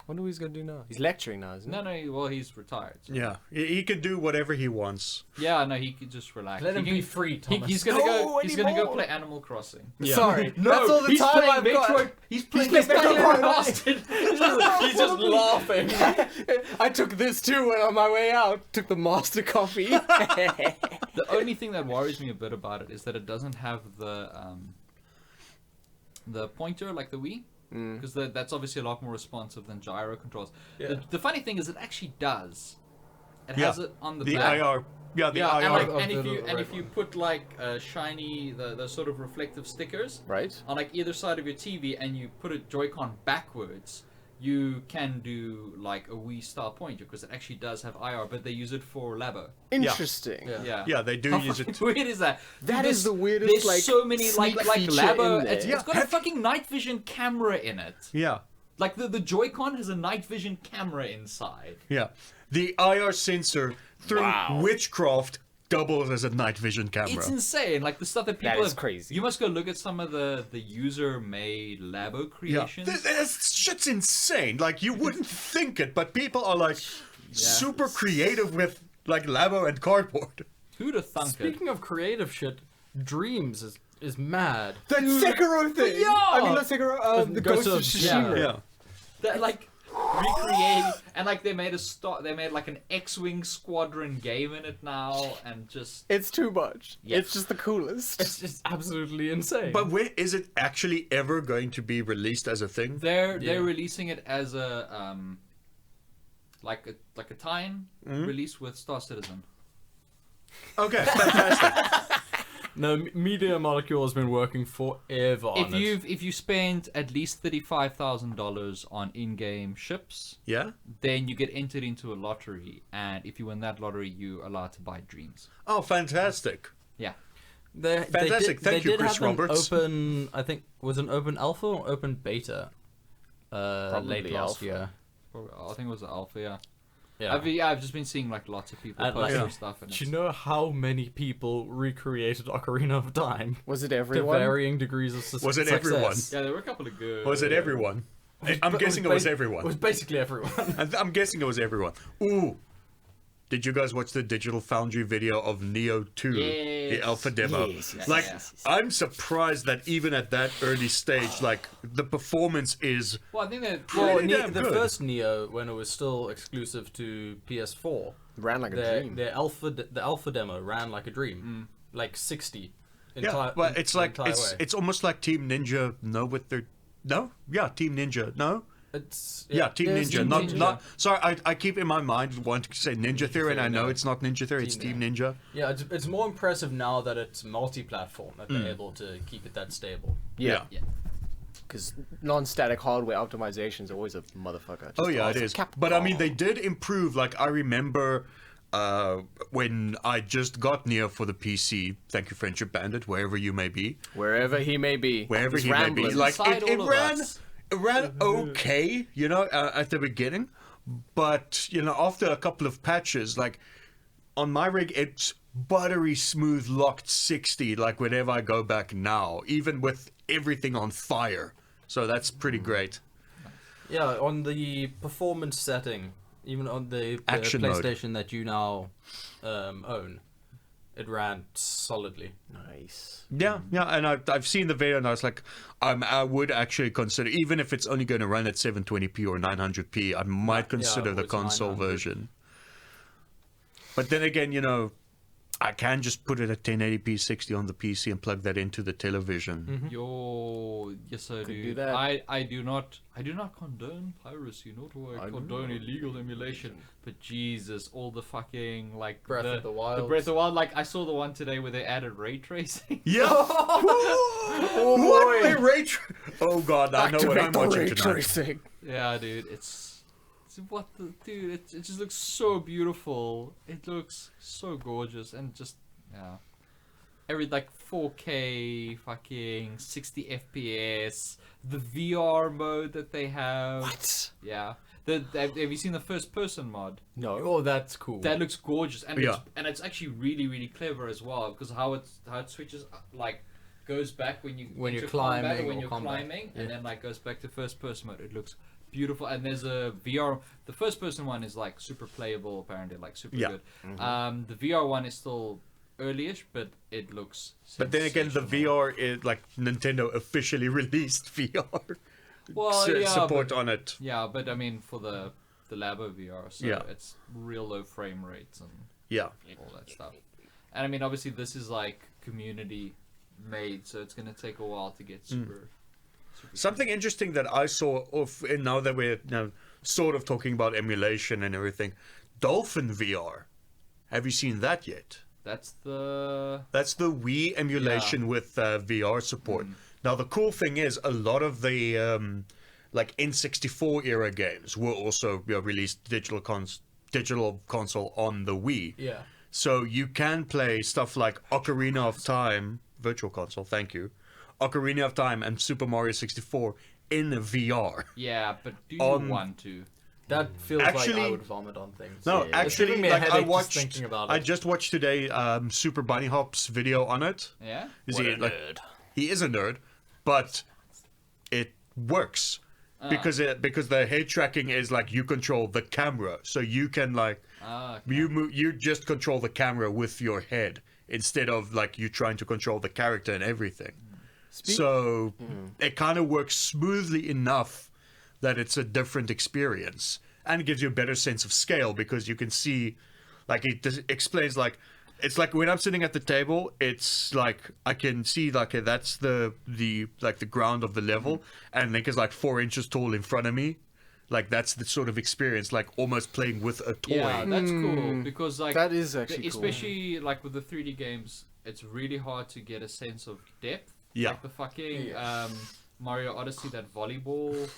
Wonder what he's gonna do now. He's lecturing now, isn't he? No, well, he's retired. So. Yeah, he could do whatever he wants. Yeah, no, he could just relax. Let him He be can- free, Thomas. He's gonna No go. He's gonna go anymore. play Animal Crossing. Yeah. Sorry, No, that's all the he's time playing I've Metroid. got. He's playing playing Metroid Metroid Remastered. He's just laughing. I took this too when on my way out. Took the master copy. The only thing that worries me a bit about it is that it doesn't have the pointer like the Wii, because that's obviously a lot more responsive than gyro controls. Yeah. The funny thing is, it actually does. It Yeah. has it on the The back. IR. Yeah, the Yeah, and, IR. like, of and if the you red if you one. put like shiny the sort of reflective stickers Right. on like either side of your TV, and you put a Joy-Con backwards, you can do like a Wii style pointer, because it actually does have IR, but they use it for labo. Interesting. Yeah. Yeah. They do How use fucking it. weird is that? That There's- is the weirdest, There's like, so many like sneak like feature labo. in there. It's Yeah. got a fucking night vision camera in it. Yeah, Like the Joy-Con has a night vision camera inside. yeah. The IR sensor through Wow. witchcraft doubles as a night vision camera. It's insane. Like the stuff that people is have, crazy. You must go look at some of the user-made labo Yeah, creations. this shit's insane. Like, you wouldn't think it, but people are like, super creative with like Labo and cardboard. Who'd have thunk it? Speaking of creative shit, Dreams is mad. That Sekiro thing! Yeah! I mean, not Sekiro, the Ghost of Tsushima. Yeah. That like recreating and like they made like an X-wing squadron game in it now and just It's too much. Yeah. It's just the coolest. It's just absolutely insane. But when is it actually ever going to be released as a thing? they're Yeah. releasing it as a like a tie-in release with Star Citizen. Okay, fantastic. no, Media Molecule has been working forever on it. If you spend at least $35,000 on in-game ships, Yeah. then you get entered into a lottery, and if you win that lottery, you're allowed to buy Dreams. Oh, fantastic. Yeah. Fantastic. Thank you, did Chris have an Roberts. Open, I think, was an open alpha or open beta late last alpha. year. I think it was the alpha, yeah. Yeah. I've just been seeing like lots of people And, post like, their stuff. And Do you know how many people recreated Ocarina of Time? Was it To everyone? varying degrees of success. Was it everyone? yeah, there were a couple of good. Was it everyone? I'm guessing it was everyone. It was basically everyone. I'm guessing it was everyone. Ooh. Did you guys watch the Digital Foundry video of Neo 2, the Yes. alpha demo? Yes. Like, Yes. I'm surprised that even at that early stage, like, the performance is... Well, I think that. Pretty damn the good. first Neo, when it was still exclusive to PS4, Ran like a dream. the alpha demo ran like a dream, like 60. Yeah, well, it's the like, entire way. it's almost like Team Ninja, with their... No? Yeah, Team Ninja, no? It's Yeah, Team there's Ninja. Team Not, Ninja. not. Sorry, I keep in my mind wanting to say Ninja Theory, and I know no. it's not Ninja Theory. It's Team Team Ninja. Yeah, it's more impressive now that it's multi-platform that they're able to keep it that stable. Yeah. Yeah. Because non-static hardware optimization is always a motherfucker. Oh Just yeah, it awesome. is. Capcom. But I mean, they did improve. Like I remember when I just got Neo for the PC. Thank you, Friendship Bandit, wherever you may be, Wherever he may be. wherever he's he may be. rambling. Like Inside it all of ran, us. it ran okay, at the beginning. But after a couple of patches, like on my rig, it's buttery smooth locked 60. Like whenever I go back now, even with everything on fire. So that's pretty great. Yeah, on the performance setting, even on the Action mode. PlayStation that you now own, it ran solidly. Nice. Yeah, and I've seen the video and I was like, I would actually consider, even if it's only going to run at 720p or 900p, I might consider the it's console 900. version. But then again, I can just put it at 1080p 60 on the PC and plug that into the television. Yes, I do. do that. I do not condone piracy, nor do I condone illegal emulation. But Jesus, all the fucking like Breath of the Wild. The Breath of the Wild. Like I saw the one today where they added ray tracing. Yeah. What? They oh god, I know what I'm Activate the watching ray tonight. tracing. Yeah, dude, it's what the dude. It just looks so beautiful. It looks so gorgeous and just every like 4K, fucking 60 FPS. The VR mode that they have. What? Yeah. Have you seen the first person mod? No. Oh, that's cool. That looks gorgeous, and Yeah. it's actually really really clever as well because how it switches like goes back when you're climbing combat, or when or you're combat. climbing, and Yeah. then like goes back to first person mode. It looks beautiful, and there's a VR. The first person one is like super playable, apparently, like super Yeah. good. The VR one is still early-ish, but it looks. But then again, the sensational. VR is like Nintendo officially released VR Well, yeah, support but- on it. Yeah, but I mean for the Labo VR, so Yeah. it's real low frame rates and Yeah. all that stuff. And I mean, obviously, this is like community made, so it's gonna take a while to get super. Something interesting that I saw and now that we're sort of talking about emulation and everything, Dolphin VR. Have you seen that yet? That's the. That's the Wii emulation with VR support. Now the cool thing is a lot of the like N64 era games were also released digital console on the Wii. yeah. So you can play stuff like Ocarina of Time, Virtual Console, thank you, Ocarina of Time and Super Mario 64 in VR. Yeah, but do you On- want to? That feels like Actually- I would vomit on things. No, It's actually, giving me a like I headache just watched, thinking about it. I just watched today Super Bunny Hop's video on it. Yeah. Is he, like, he is a nerd, but it works. because the head tracking is like you control the camera, so you can like you just control the camera with your head instead of like you trying to control the character and everything. So it kind of works smoothly enough that it's a different experience, and it gives you a better sense of scale because you can see, like it explains like. It's like when I'm sitting at the table, it's like I can see like that's the like the ground of the level, and Link is like 4 inches tall in front of me. Like that's the sort of experience, like almost playing with a toy. Yeah, that's cool because like That is actually cool. especially like with the 3D games, it's really hard to get a sense of depth. Yeah. Like the fucking Mario Odyssey, that volleyball.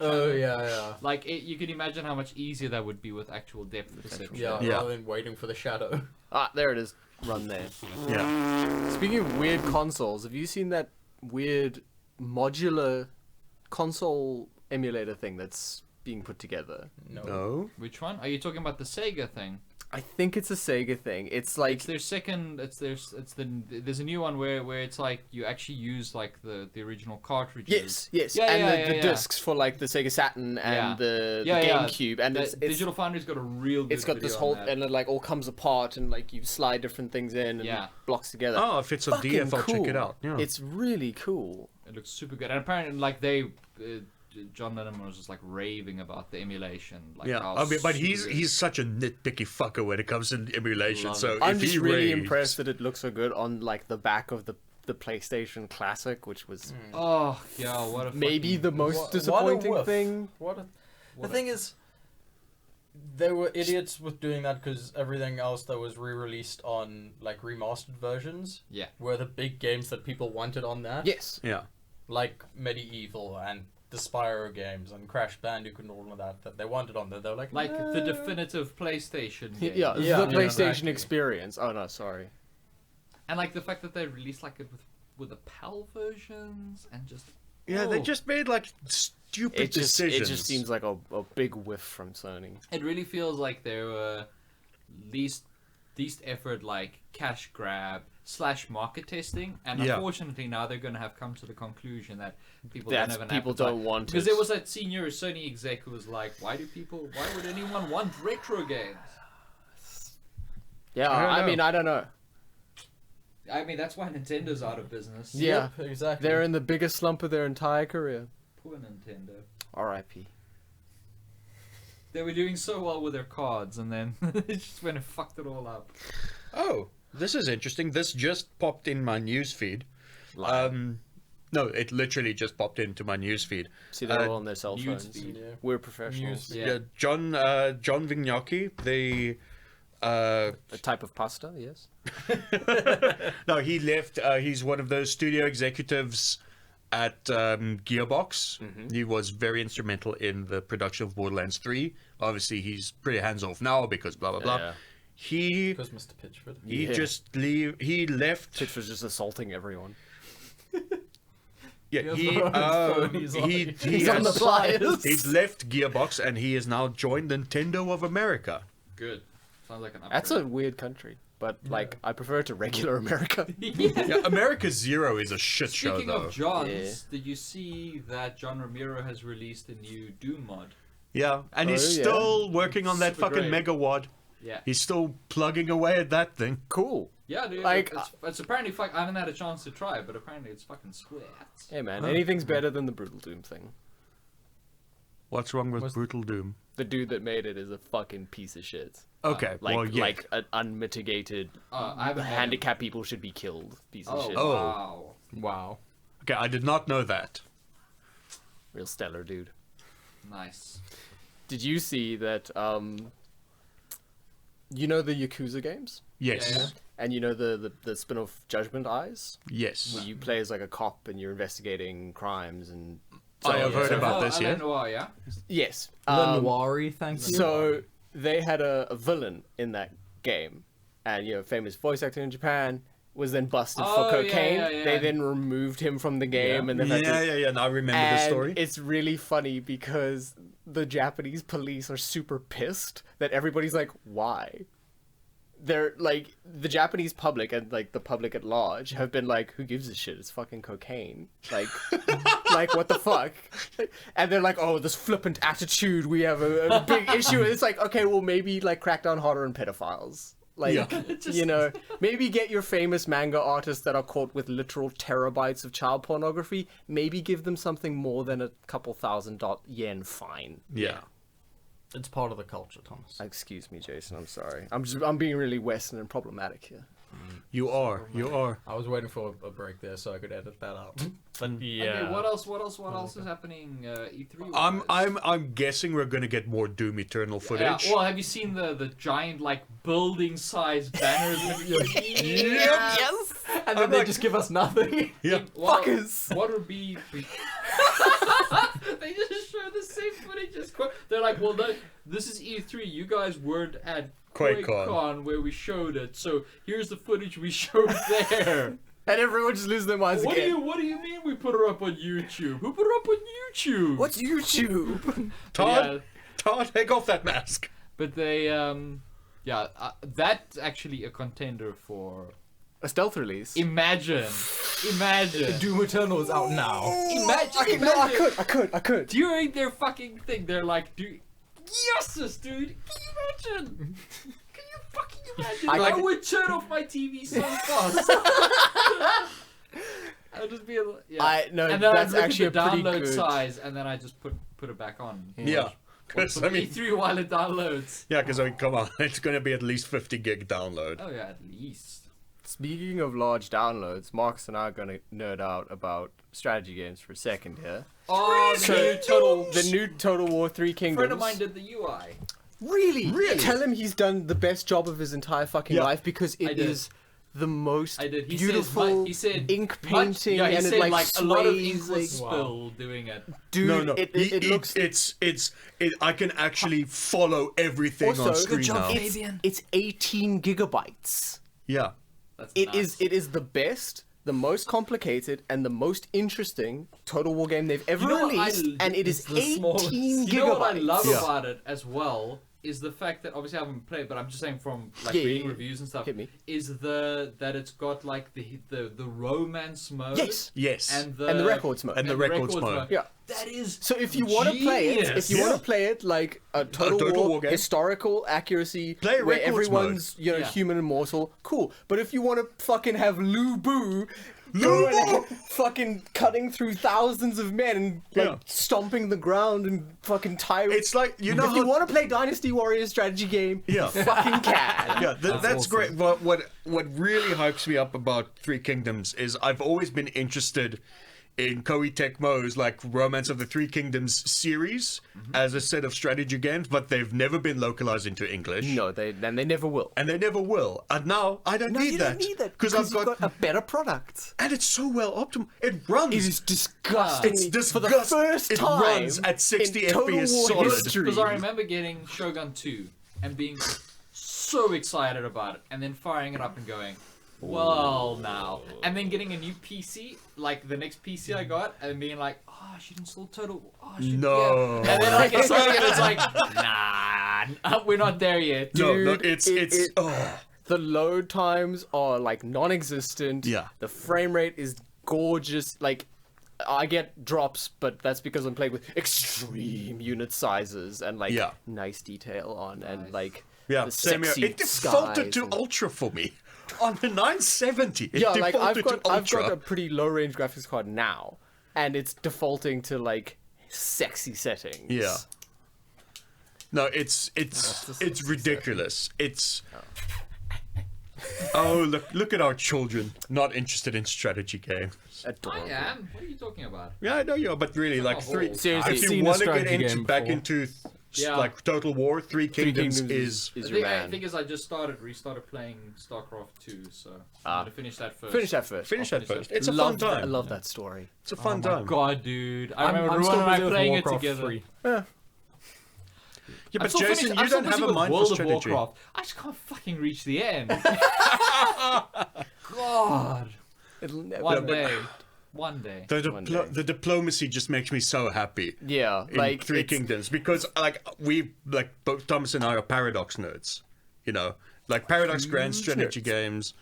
Oh yeah. Like you can imagine how much easier that would be with actual depth perception. Yeah, Yeah. rather than waiting for the shadow. Ah, there it is. Run there. Yeah. Speaking of weird consoles, have you seen that weird modular console emulator thing that's being put together? No. Which one? Are you talking about the Sega thing? I think it's a Sega thing. It's like It's their second. There's a new one where it's like you actually use like the original cartridges. yes, Yeah, and yeah, the yeah. discs for like the Sega Saturn and the Yeah, yeah. GameCube, and The it's Digital Foundry's got a real. Good it's got this video whole on that. and it like all comes apart and like you slide different things in and Yeah. it blocks together. Oh, if it's on Fucking DF, I'll check cool. it out. Yeah. It's really cool. It looks super good, and apparently, like they, John Lennon was just like raving about the emulation. Like, Yeah, how I mean, but super he's good. such a nitpicky fucker when it comes to emulation. Love So it. I'm if just he really raves- impressed that it looks so good on like the back of the PlayStation Classic, which was Oh yeah, what a maybe fucking- the most disappointing whiff. thing. The thing is, they were idiots with doing that because everything else that was re-released on like remastered versions Yeah. were the big games that people wanted on that. Yes. Yeah. Like Medieval and the Spyro games and Crash Bandicoot and all of that they wanted on there. They were like, Like the definitive PlayStation game. Yeah, Yeah, the yeah, PlayStation exactly. experience. Oh no, sorry. And like the fact that they released like it with the PAL versions and just Yeah, they Oh. just made like stupid It decisions. just seems like a big whiff from Sony. it really feels like they were least effort like cash grab / market testing, and Yeah. unfortunately now they're going to have come to the conclusion that people That's- don't have an people appetite. don't want because it. there was that senior Sony exec who was like, why would anyone want retro games? Yeah, I don't I know. mean, I don't know. I mean, that's why Nintendo's out of business. Yeah, Yep, exactly. they're in the biggest slump of their entire career. Poor Nintendo. R.I.P. They were doing so well with their cards, and then they just went and fucked it all up. Oh, this is interesting. This just popped in my news feed. No, it literally just popped into my news feed. See, they're all on their cell phones. Newsfeed. Yeah. We're professionals. Yeah. John Vignacchi, the A type of pasta, yes. no, he left. He's one of those studio executives at Gearbox. He was very instrumental in the production of Borderlands 3. Obviously, he's pretty hands off now because blah blah blah. Yeah. He Because Mr. Pitchford. he He left. Titch was just assaulting everyone. Yeah, He's on the flyers. he's left Gearbox and he has now joined Nintendo of America. Good. Sounds like an upgrade. That's a weird country, but like I prefer it to regular America. Yeah, America Zero is a shit show Speaking though. of Johns, Yeah. did you see that John Romero has released a new Doom mod? Yeah, and he's yeah. still working on that Super fucking great. megawad. Yeah. He's still plugging away at that thing. Cool. Yeah, dude. Like, it's apparently I haven't had a chance to try, but apparently it's fucking sweet. Hey man, anything's better than the Brutal Doom thing. What's wrong with Brutal Doom? The dude that made it is a fucking piece of shit. Okay, Like well, yeah. like an unmitigated I haven't had handicapped people should be killed piece of Oh, shit. Oh. wow. Wow. Okay, I did not know that. Real stellar dude. Nice. Did you see that you know the Yakuza games? Yes. Yeah. And you know the spin-off Judgment Eyes? Yes. Where you play as like a cop and you're investigating crimes and I have heard so about Oh, this, Alain yeah? Noir, yeah? Yes. Lenoir, thank you. So they had a villain in that game, and famous voice actor in Japan was then busted Oh, for yeah, cocaine. yeah. They then removed him from the game, and then had to, Yeah, and I remember the and story. it's really funny because the Japanese police are super pissed that everybody's like, why? they're like the Japanese public and like the public at large have been like, who gives a shit? It's fucking cocaine. Like, like what the fuck? And they're like, oh, this flippant attitude. We have a big issue. It's like, okay, well maybe like crack down harder on pedophiles. Like, you know, maybe get your famous manga artists that are caught with literal terabytes of child pornography. Maybe give them something more than a couple $1,000 fine. Yeah. It's part of the culture, Thomas. Excuse me, Jason. I'm sorry. I'm being really Western and problematic here. You are. I was waiting for a break there so I could edit that out. But yeah. Okay, what else is happening? E3. I'm guessing we're gonna get more Doom Eternal footage. Yeah, well, have you seen the giant like building-sized banners? Yes. And then they just give us nothing. Yeah. Well, Fuckers. What would be? They just show the same footage as they're like, well, this is E3. You guys weren't at QuakeCon where we showed it, so here's the footage we showed there. And everyone just loses their minds again. What do you mean we put her up on YouTube? Who put her up on YouTube? What's YouTube? Todd, take off that mask. But they, that's actually a contender for A stealth release. Imagine. Doom Eternal is out now. Imagine. I could. During their fucking thing, they're like, dude, yes, dude. Can you imagine? Can you fucking imagine? I would turn off my TV so fast. I'd just be, No, and then that's I'd look actually at the a pretty download good size, and then I just put it back on. Yeah. Because I mean, E3 while it downloads. yeah, because I mean, come on, it's going to be at least 50 gig download. Oh yeah, at least. Speaking of large downloads, Markus and I are going to nerd out about strategy games for a second here. Oh, the new Total War 3 Kingdoms. A friend of mine did the UI. Really? Tell him he's done the best job of his entire fucking life because it did. is the most He beautiful said ink painting he and said, it like a lot of ink sways, was like, spilled doing it. dude, No. it looks I can actually follow everything also on screen good job, now. Fabian. it's 18 gigabytes. Yeah. That's It nuts. is the best, the most complicated, and the most interesting Total War game they've ever You know what released, and it is it's the smallest. 18 gigabytes. You know what I love Yeah. about it as well is the fact that obviously I haven't played, but I'm just saying from like Yeah, reading yeah, reviews and stuff. hit me. Is that it's got like the romance mode. Yes. And the records mode. And the records mode. Yeah. That is So if you want to play it, genius. want to play it like a Total War game. historical accuracy, Play where records everyone's Yeah. human and mortal, cool. But if you want to fucking have Lu Bu going fucking cutting through thousands of men and like stomping the ground and fucking tiring. It's like, you know if you how- want to play Dynasty Warriors strategy game, Yeah. you fucking can. Yeah, that's awesome. great. But what really hypes me up about Three Kingdoms is I've always been interested in Koei Tecmo's like Romance of the Three Kingdoms series as a set of strategy games, but they've never been localized into English. No, they never will. And they never will. And now I don't need you that. don't need that Because I've you've got, a better product. and it's so well optimized. It runs. It is disgusting. It's For the disgust- first it time runs at 60 in Total FPS War solid. history. because I remember getting Shogun 2 and being so excited about it, and then firing it up and going, well, now, and then getting a new PC, like the next PC I got, and being like, oh, I should install Total. Oh, I should, No. yeah. And then like it's something and it's like, nah, we're not there yet. No, Dude, it's the load times are like non-existent. Yeah. The frame rate is gorgeous. Like, I get drops, but that's because I'm playing with extreme unit sizes and like Yeah. nice detail on and like yeah, the same here. sexy It defaulted skies to and- Ultra for me. On the 970, it Yeah, like defaulted to I've Ultra. got a pretty low range graphics card now, and it's defaulting to like sexy settings. Yeah. No, it's ridiculous. It's look at our children not interested in strategy games. Adorable. I am. What are you talking about? Yeah, I know you are, but really, like a three. whole- Seriously, If you seen a want to get strategy into game back before. into Yeah. like Total War, Three Kingdoms is is The your thing, man. thing is, I just restarted playing StarCraft 2, so I'm gonna finish that first. Finish that first. finish I'll that finish first. it. It's a Love fun time. I love that story. It's a fun Oh my time. god, dude! I remember I'm Ruan still and I busy with playing it Warcraft together. 3. Yeah, I'm but still Jason, finished- you I'm still don't have busy a with mind for World of strategy. Warcraft. I just can't fucking reach the end. God. It'll never. One day. One day. The diplomacy just makes me so happy. Yeah, In like Three it's- Kingdoms, because like both Thomas and I are Paradox nerds, you know. Like Paradox Grand Strategy Games,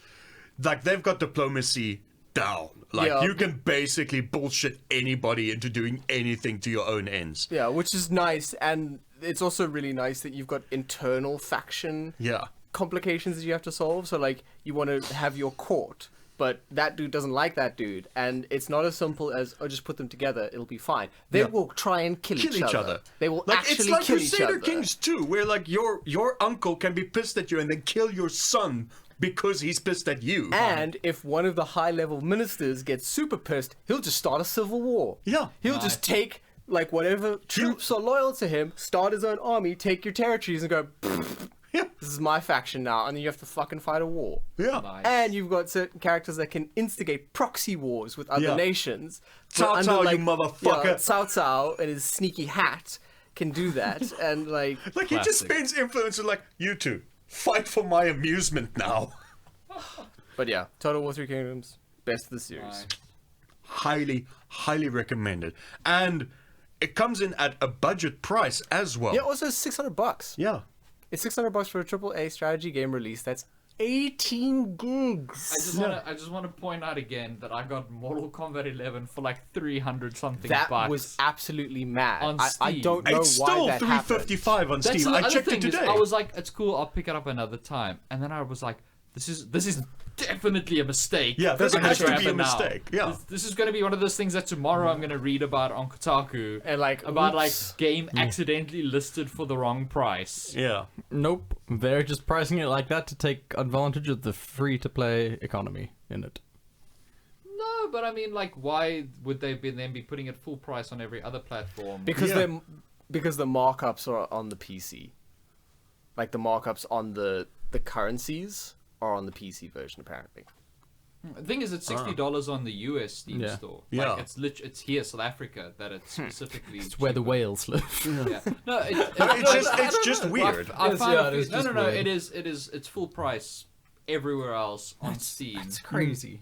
like they've got diplomacy down. Like Yeah. you can basically bullshit anybody into doing anything to your own ends. Yeah, which is nice, and it's also really nice that you've got internal faction Yeah. complications that you have to solve. So like you want to have your court, but that dude doesn't like that dude, and it's not as simple as just put them together, it'll be fine. They will try and kill each other. They will Like actually it's like kill each Crusader other. Kings 2, where like your uncle can be pissed at you and then kill your son because he's pissed at you. And if one of the high-level ministers gets super pissed, he'll just start a civil war. Yeah. He'll just take like whatever troops are loyal to him, start his own army, take your territories, and go. Yeah. This is my faction now, and then you have to fucking fight a war. Yeah. Nice. And you've got certain characters that can instigate proxy wars with other Yeah. nations. Cao But Cao, you motherfucker. Yeah, Cao Cao and his sneaky hat can do that, and like, Like he just Classic. spends influence like, you two, fight for my amusement now. but yeah, Total War 3 Kingdoms, best of the series. Nice. Highly, highly recommended. And it comes in at a budget price as well. Yeah, also $600. Yeah. It's $600 for a AAA strategy game release. That's 18 gigs. I just want to point out again that I got Mortal Kombat 11 for like 300 something That bucks. was absolutely mad. On I Steam. don't know It's why still that happened. $355 on That's Steam. the I other checked it thing is, today. I was like, it's cool, I'll pick it up another time. And then I was like, this is definitely a mistake. Yeah, this Gonna has to be happen a now. mistake, yeah. This is going to be one of those things that tomorrow I'm going to read about on Kotaku. And like, about like oops. game accidentally listed for the wrong price. Yeah. Nope, they're just pricing it like that to take advantage of the free-to-play economy in it. No, but I mean, like, why would they then be putting it full price on every other platform? Because Yeah. the markups are on the PC. Like the markups on the currencies are on the PC version apparently. The thing is, it's $60 on the US Steam Yeah. store. Yeah. Like, it's here, South Africa, that it's specifically. It's where the cheaper. whales live. Yeah. No, it's just weird. I Yes, find yeah, it it is no, just no, no. weird. It is. It's full price everywhere else on Steam. It's crazy.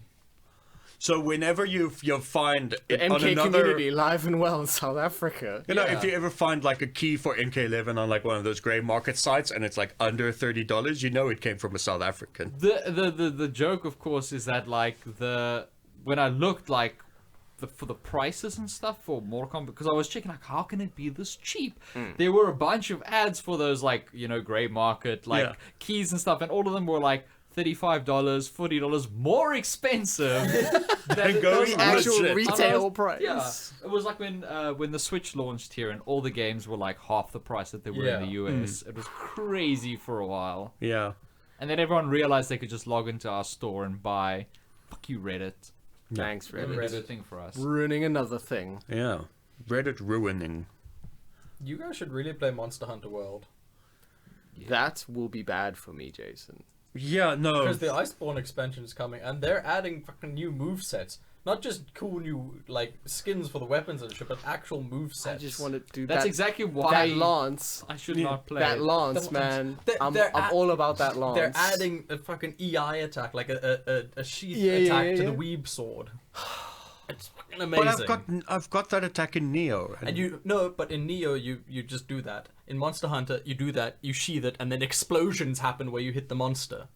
So whenever you find The it on MK another, community live and well in South Africa. you know, Yeah. if you ever find like a key for MK11 on like one of those grey market sites and it's like under $30, you know it came from a South African. The joke, of course, is that like when I looked like for the prices and stuff for Mortal Kombat, because I was checking like how can it be this cheap? There were a bunch of ads for those like grey market like Yeah. keys and stuff, and all of them were like $35, $40 more expensive than going those Actual legit. retail price. Yeah, it was like when the Switch launched here and all the games were like half the price that they were in the Yeah. US. It was crazy for a while. Yeah. And then everyone realized they could just log into our store and buy. Fuck you, Reddit. Thanks, Reddit Reddit. did a thing for us. Ruining another thing. Yeah. Reddit ruining. You guys should really play Monster Hunter World. That will be bad for me, Jason. Yeah, no. Because the Iceborne expansion is coming, and they're adding fucking new movesets. Not just cool new like skins for the weapons and shit, but actual movesets. I just want to do That's that. exactly why that lance. I should not play. That it. lance, The- man. they- I'm they're all about that lance. They're adding a fucking EI attack, like a sheath Yeah, attack yeah, to yeah. the weeb sword. It's fucking but amazing. I've got that attack in Neo. And but in Neo you just do that. In Monster Hunter you do that, you sheath it, and then explosions happen where you hit the monster.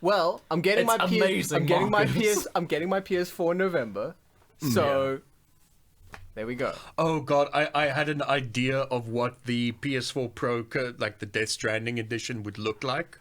Well, I'm getting It's my amazing, I'm getting my Markus. I'm getting my PS4 in November. So there we go. Oh god, I had an idea of what the PS4 Pro, like the Death Stranding edition, would look like.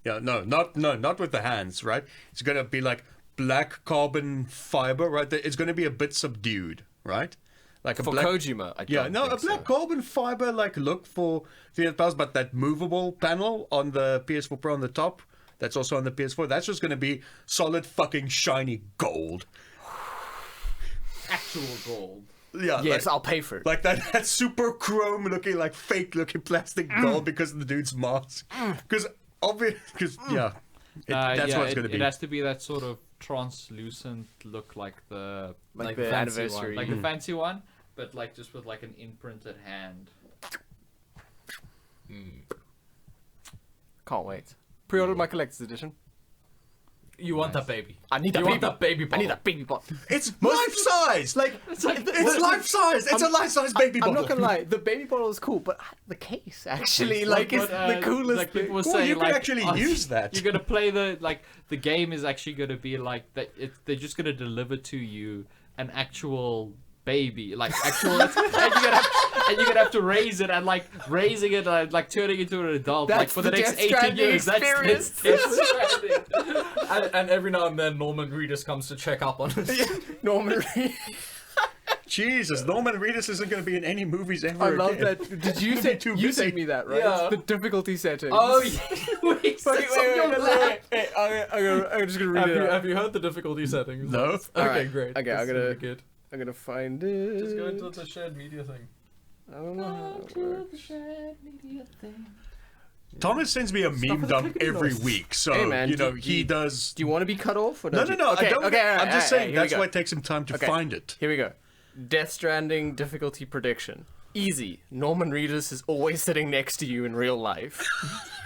Yeah, no, not with the hands, right? It's gonna be like black carbon fiber, right? It's gonna be a bit subdued, right? Like a For black. Kojima, I don't Yeah, no, a think black so. carbon fiber like look for 300 pounds, but that movable panel on the PS4 Pro on the top, that's also on the PS4. That's just gonna be solid fucking shiny gold. Actual gold. Yeah, Yes, like, I'll pay for it. like that super chrome looking, like fake looking plastic gold because of the dude's mask. Because yeah, that's yeah, what it's gonna be. It has to be that sort of translucent look, like the like the fancy anniversary. like the fancy one, but like just with like an imprinted hand. Can't wait. Pre-ordered my collector's edition. You want that baby. I need that You baby. want that baby I bottle. need that baby bottle. It's life size. Like, It's life size. It's a life size baby I'm bottle. not gonna lie, the baby bottle is cool, but the case actually, like, is the coolest Like people thing. were Well, saying, you can like, actually oh, use that. You're gonna play the game is actually gonna be like that. They're just gonna deliver to you an actual baby, like actual, and you're gonna have to raise it, and like raising it and like turning into an adult, like That's for the the next Death 18 Stranding years. experience. That's Death Stranding. And every now and then Norman Reedus comes to check up on us. Norman Reedus. Jesus, Norman Reedus isn't going to be in any movies ever I love again. that. Did you He'll say be too you busy. sent me that, right? Yeah. The difficulty settings. Oh yeah, wait, Wait, I'm just gonna read it out. Have you heard the difficulty settings? No. Okay, Alright, great. okay, That's really good. I'm gonna find it. Just go into the shared media thing. I don't know how it works. Thomas sends me a meme with the dump clicking every noise. week, so Hey, man, you know do he you- does. Do you want to be cut off? Or No, don't no, you? no. Okay, I don't. okay, alright, I'm just alright, saying here we that's go. why it takes him time to Okay. find it. Here we go. Death Stranding difficulty prediction. Easy. Norman Reedus is always sitting next to you in real life.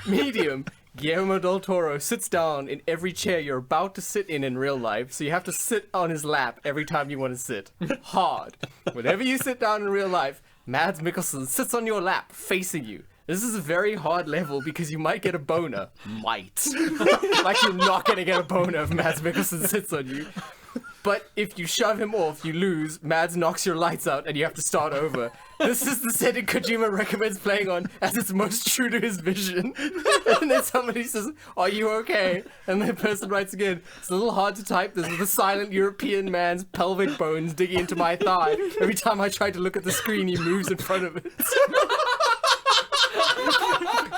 Medium. Guillermo del Toro sits down in every chair you're about to sit in real life, so you have to sit on his lap every time you want to sit. Hard. Whenever you sit down in real life, Mads Mikkelsen sits on your lap, facing you. This is a very hard level because you might get a boner. Might. Like you're not gonna get a boner if Mads Mikkelsen sits on you. But if you shove him off, you lose, Mads knocks your lights out, and you have to start over. This is the setting Kojima recommends playing on as it's most true to his vision. And then somebody says, "Are you okay?" And the person writes again, "It's a little hard to type. This is the silent European man's pelvic bones digging into my thigh. Every time I try to look at the screen, he moves in front of it."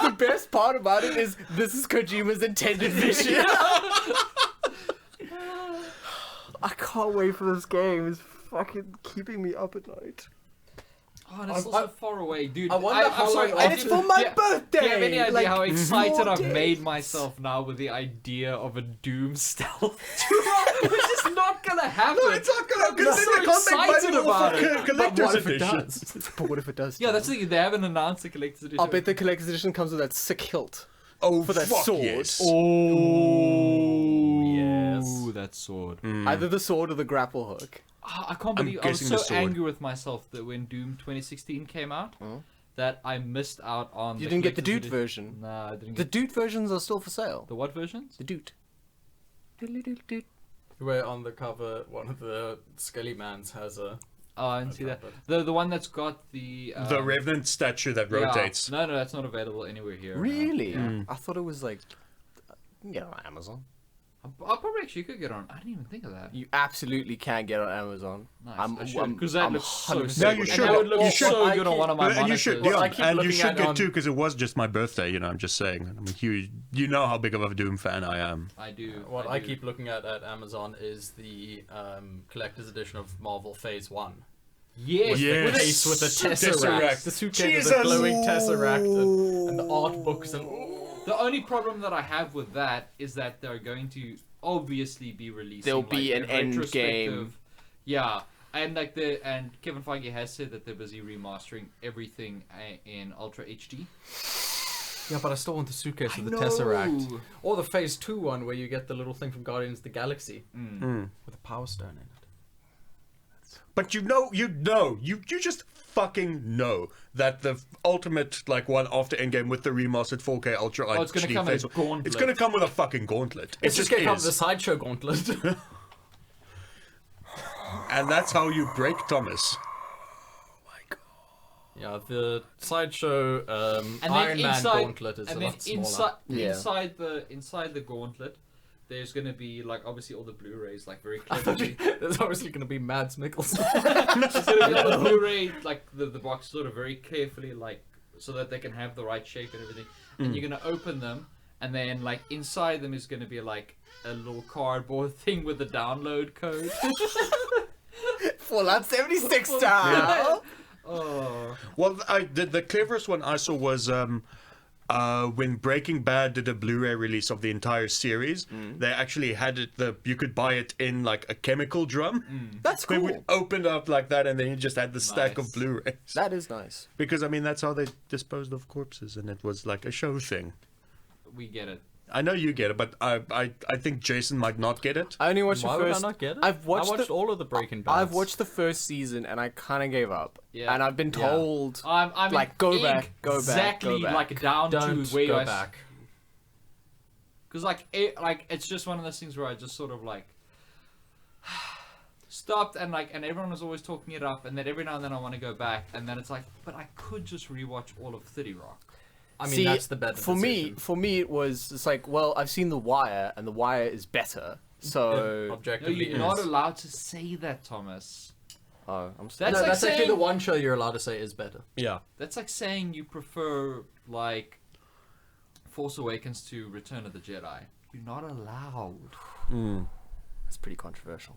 The best part about it is this is Kojima's intended vision. I can't wait for this game. It's fucking keeping me up at night. Oh, that's so far away, dude. I wonder I'm how sorry, long- I And it's didn't- for my yeah, birthday! Do you have any idea Like, how excited 4 I've days. made myself now with the idea of a Doom stealth? It's just not gonna happen. No, it's not gonna. I'm Because so then they can't make money excited about off it. of collector's What if it editions. does? But what if it does? Yeah, that's the thing. They haven't announced the collector's edition. I'll bet the collector's edition comes with that sick hilt. Oh, For that fuck sword. yes. Oh, yes. that sword. Either the sword or the grapple hook. I can't believe I was guessing so the sword. angry with myself that when Doom 2016 came out, that I missed out on. You didn't get the collector's Dude edition. version. Nah, I didn't The get Dude versions are still for sale. the what versions? The Dude. Where on the cover, one of the Skelly Mans has a. Oh, I didn't see that. but- The one that's got the The Revenant statue that rotates. No, that's not available anywhere here. no. Really? Yeah. I thought it was like. You can get it on Amazon. I probably actually could get on. I didn't even think of that. You absolutely can get it on Amazon. Nice. I'm- I should, I'm- because that I'm looks so 100% sick. No, you And should. that would look You should. so I good on keep- one of my And you monitors. should, Well, yeah, I keep and you looking should at get on- two because it was just my birthday. You know, I'm just saying. I'm a huge. You know how big of a Doom fan I am. I do. What I I do. keep looking at Amazon is the collector's edition of Marvel Phase 1. Yes. Yes. The case with the Tesseract. Tesseract. The suitcase with Jesus. the glowing Tesseract and the art books and... The only problem that I have with that is that they're going to obviously be releasing. There'll be like, an a end retrospective- game. Yeah, and Kevin Feige has said that they're busy remastering everything in Ultra HD. Yeah, but I still want the suitcase with the I know. Tesseract. Or the Phase 2 one where you get the little thing from Guardians of the Galaxy Mm. with a Power Stone in it. But you just fucking know that the ultimate like one after Endgame with the remastered 4K Ultra Oh, it's gonna HD come in a phase- gauntlet. It's gonna come with a fucking gauntlet. It's just gonna come with is. the Sideshow Gauntlet. And that's how you break Thomas. Yeah, the Sideshow And Iron then Man inside, Gauntlet is a and then lot smaller. inside the gauntlet, there's gonna be like obviously all the Blu-rays like very I thought cleverly. there's obviously going to be Mads Mikkelsen. It's gonna be all the Blu-ray like the box sort of very carefully like so that they can have the right shape and everything. And you're gonna open them, and then like inside them is gonna be like a little cardboard thing with the download code. Fallout 76 style. Oh. Well, the cleverest one I saw was when Breaking Bad did a Blu-ray release of the entire series. They actually had it. You could buy it in like a chemical drum. That's They cool. would open up like that, and then you just had the stack Nice. of Blu-rays. That is nice. Because I mean, that's how they disposed of corpses, and it was like a show thing. We get it. I know you get it, but I think Jason might not get it. I only watched Why the would first. I not get it? I've watched, I watched all of the Breaking Bad. I've watched the first season and I kind of gave up. Yeah. And I've been told I'm like go back, exactly go back. like down Don't to where go I back. Because like it's just one of those things where I just sort of like stopped and everyone was always talking it up, and then every now and then I want to go back, and then it's like, but I could just rewatch all of 30 Rock. I mean, See, that's the better for decision. me it was it's like, well, I've seen The Wire and The Wire is better. So No, Objectively, you're not allowed to say that, Thomas. oh, I'm That's sorry. no, like that's actually saying- the one show you're allowed to say is better. Yeah. That's like saying you prefer like Force Awakens to Return of the Jedi. You're not allowed. That's pretty controversial.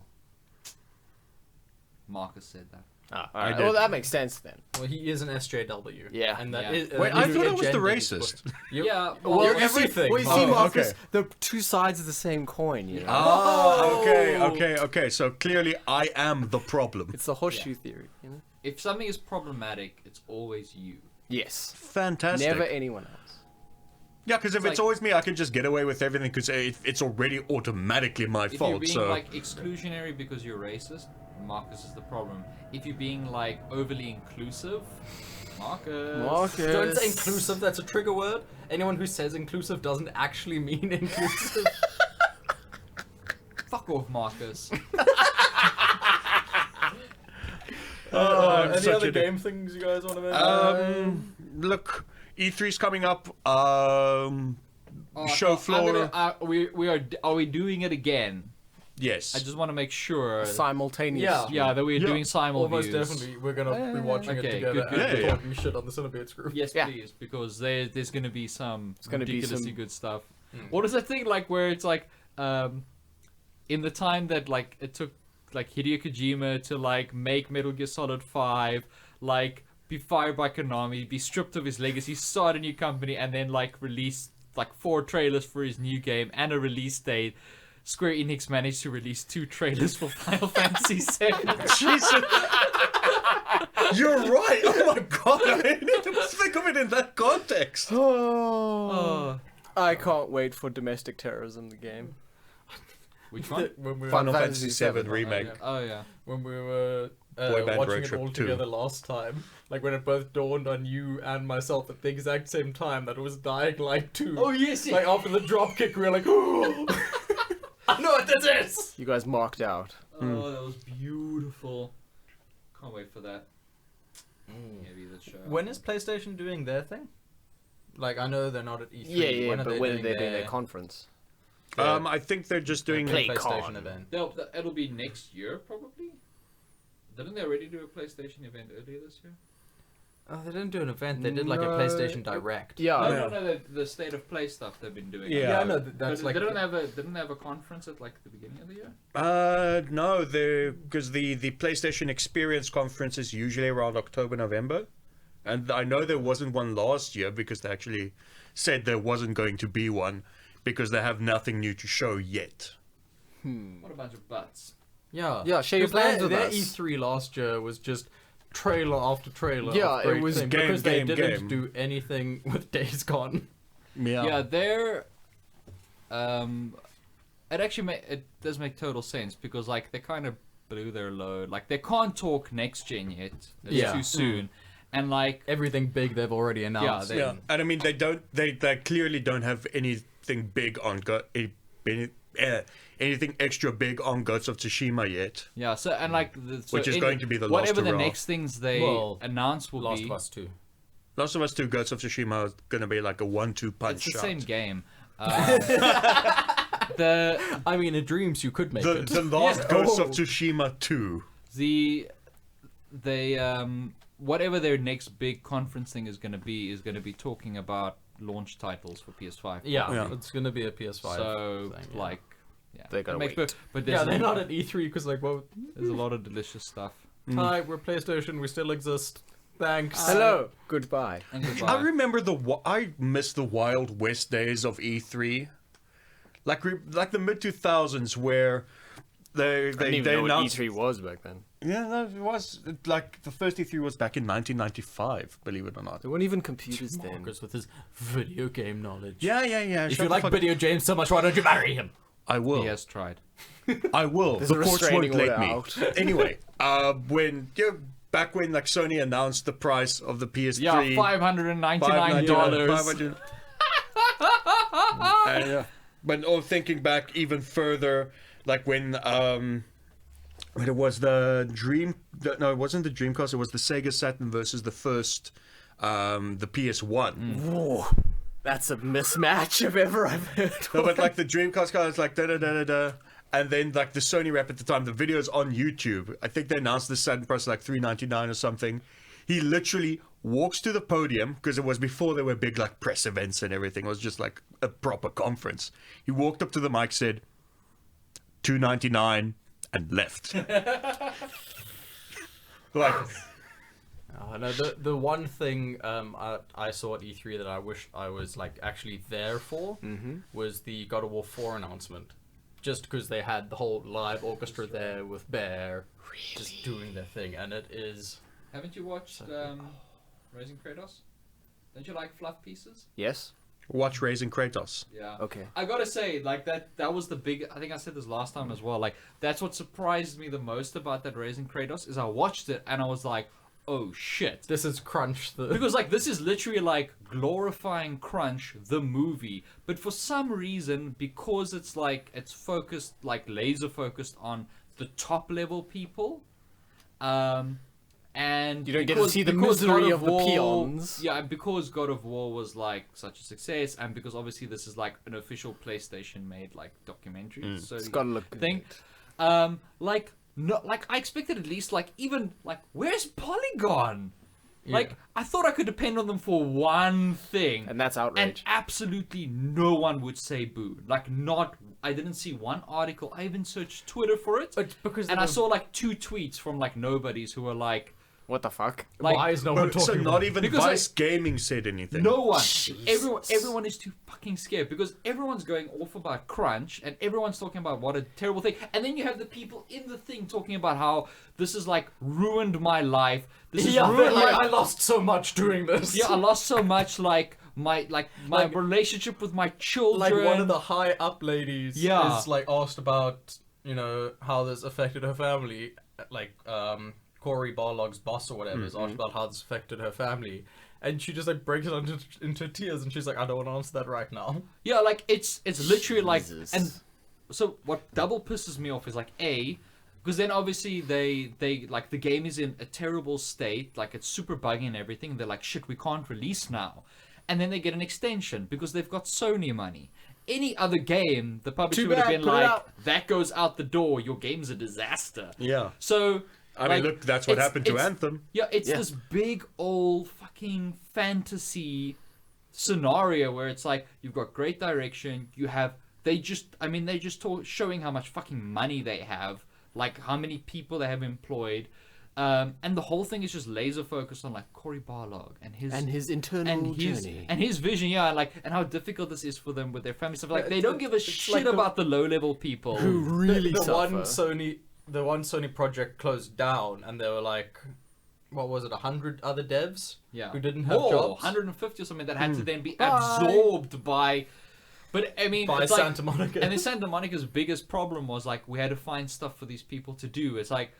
Marcus said that. Ah, I alright. did. Well, that makes sense then. Well, he is an SJW. Yeah. And that Yeah. is, Wait, I new thought I was the agenda is racist. pushed. You- Yeah, well, you're you see- everything. Well, you Oh, see, Marcus, okay. the two sides of the same coin, you know? Oh, okay. So clearly, I am the problem. It's the horseshoe theory, you know? if something is problematic, it's always you. Yes. Fantastic. Never anyone else. Yeah, because if It's it's like- always me, I can just get away with everything because it's already automatically my If you're fault. being So like exclusionary because you're racist, Marcus is the problem. If you're being like overly inclusive, Marcus. Don't say inclusive, that's a trigger word. Anyone who says inclusive doesn't actually mean inclusive. Fuck off, Marcus. I'm Any such other a dick. game things you guys want to mention? Look, E3's coming up. Show I'm floor. gonna- are we doing it again? Yes. I just want to make sure. Simultaneous. Yeah, that we're Yeah. doing simul Almost views. definitely, we're gonna be watching Okay, it together good, and good, good. talking shit on the CineBeards group. Yes, Yeah. please, because there's gonna be some gonna be ridiculously some- good stuff. What is that thing like where it's like, in the time that like it took like Hideo Kojima to like make Metal Gear Solid 5, like be fired by Konami, be stripped of his legacy, start a new company, and then like release like 4 trailers for his new game and a release date. Square Enix managed to release 2 trailers for Final Fantasy VII. Jesus. You're right. Oh my god. I didn't even think of it in that context. Oh, I can't wait for Domestic Terrorism, the game. which one? When we were, Final Fantasy Fantasy VII VII. remake. Oh yeah. when we were Boy Band watching Road it Trip all 2. together last time, like when it both dawned on you and myself at the exact same time that it was Dying Light 2. Oh yes. Like after the dropkick, we were like, "Ooh." I know what this is. You guys marked out. Oh, that was beautiful. Can't wait for that. Maybe the show. When is PlayStation doing their thing? Like I know they're not at E3. Yeah, when are but they when doing they're doing their their conference. I think they're just doing. Play- PlayStation Con. event? It'll be next year probably. Didn't they already do a PlayStation event earlier this year? Oh, they didn't do an event. They did like a No. PlayStation Direct. Yeah. No, the state of play stuff they've been doing. Yeah. Yeah, I know But that's like. they didn't have a conference at like the beginning of the year. No, because the PlayStation Experience conference is usually around October, November, and I know there wasn't one last year because they actually said there wasn't going to be one because they have nothing new to show yet. What a bunch of butts. Yeah. Yeah, share your 'Cause plans with their us. E3 last year was just trailer after trailer. Yeah, of great it was things, game, because they game, didn't game. do anything with Days Gone. Yeah, they're. It actually it does make total sense because like they kind of blew their load. Like they can't talk next gen yet. It's Yeah. too soon, and like Everything big they've already announced. they- Yeah, and I mean they clearly don't have anything big on anything extra big on Ghost of Tsushima yet. yeah. So and like so Which is going to be the last whatever the hurrah. next things they Well, announce will Last be. of Us 2. Last of Us 2, Ghost of Tsushima is going to be like a 1-2 punch It's the shot. same game. The I mean, in dreams you could make The, it. the last Yeah. Ghost Oh. of Tsushima 2. they whatever their next big conference thing is going to be talking about launch titles for PS5. Yeah, Yeah. it's gonna be a PS5. So thing, yeah. like, yeah, They gotta it makes wait. But Yeah, there's they're not at E3 because like, well, there's a lot of delicious stuff. hi, we're PlayStation, we still exist. Thanks. Hello. Goodbye. And I goodbye. remember I miss the Wild West days of E3. Like the mid 2000s where they I didn't even know what announced E3 was back then. Yeah, no, it was like the first E3 was back in 1995. Believe it or not. There weren't even computers then. Markus with his video game knowledge. Yeah. If shut you the like fuck- Bideo James so much, why don't you marry him? I will. He has tried. I will. There's The a courts restraining won't let order me. out. Anyway, back when like Sony announced the price of the PS3. Yeah, $599. $500. But thinking back even further, like when it was the no, it wasn't the Dreamcast. It was the Sega Saturn versus the first, the PS1. Whoa, that's a mismatch if ever I've heard. No, but like the Dreamcast guy was like da da da da da, and then like the Sony rep at the time, the videos on YouTube. I think they announced the Saturn price like $399 or something. He literally walks to the podium because it was before there were big like press events and everything. It was just like a proper conference. He walked up to the mic, said $299, and left. Like. No, the one thing I saw at E3 that I wish I was like actually there for was the God of War 4 announcement. Just because they had the whole live orchestra there with Bear just doing their thing, and it is. Haven't you watched Raising Kratos? Don't you like fluff pieces? Yes. Watch Raising Kratos. Yeah. Okay. I gotta say, like that was the big. I think I said this last time as well. Like that's what surprised me the most about that Raising Kratos is I watched it and I was like, oh shit. This is Crunch. Because like this is literally like glorifying Crunch the movie, but for some reason because it's like it's focused like laser focused on the top level people, and You don't get to because- see the because misery God of the peons. Yeah, and because God of War was like such a success, and because obviously this is like an official PlayStation made like documentary, so It's gotta look good. thing, like. No, like I expected at least like even like where's Polygon? Like I thought I could depend on them for one thing, And that's outrage. and absolutely no one would say boo. Like not, I didn't see one article. I even searched Twitter for it, It's because and I saw like 2 tweets from like nobodies who were like, What the fuck? like why is no one But, talking so about not it? even Because, Vice Gaming said anything. no one. Jesus. Everyone is too fucking scared because everyone's going off about Crunch and everyone's talking about what a terrible thing. And then you have the people in the thing talking about how this has like ruined my life. This has Yeah, ruined like, my I lost so much doing this. Yeah, I lost so much like my Like- relationship with my children. Like one of the high up ladies Yeah. is like asked about, you know, how this affected her family. Like Corey Barlog's boss or whatever is asked about how this affected her family. And she just like breaks it into tears and she's like, I don't want to answer that right now. Yeah, like it's literally like, Jesus. and so what double pisses me off is like because then obviously they like the game is in a terrible state, like it's super buggy and everything. They're like, shit, we can't release now, and then they get an extension because they've got Sony money. Any other game, the publisher Too would have bad, been put it like, out. that goes out the door. Your game's a disaster. Yeah. So. I mean, like, look, that's what it's- happened to it's- Anthem. Yeah, it's Yeah. this big old fucking fantasy scenario where it's like you've got great direction, they just showing how much fucking money they have, like how many people they have employed, and the whole thing is just laser focused on like Cory Barlog and his internal journey. and his vision, yeah, and how difficult this is for them with their family stuff. Like they don't give a it's shit like the- about the low level people. Who really the suffer. one Sony project closed down and there were like, what was it, 100 other devs Yeah. who didn't have More, jobs 150 or something that had to then be Bye. absorbed by. But I mean, by it's like, Santa Monica. and then Santa Monica's biggest problem was like we had to find stuff for these people to do. It's like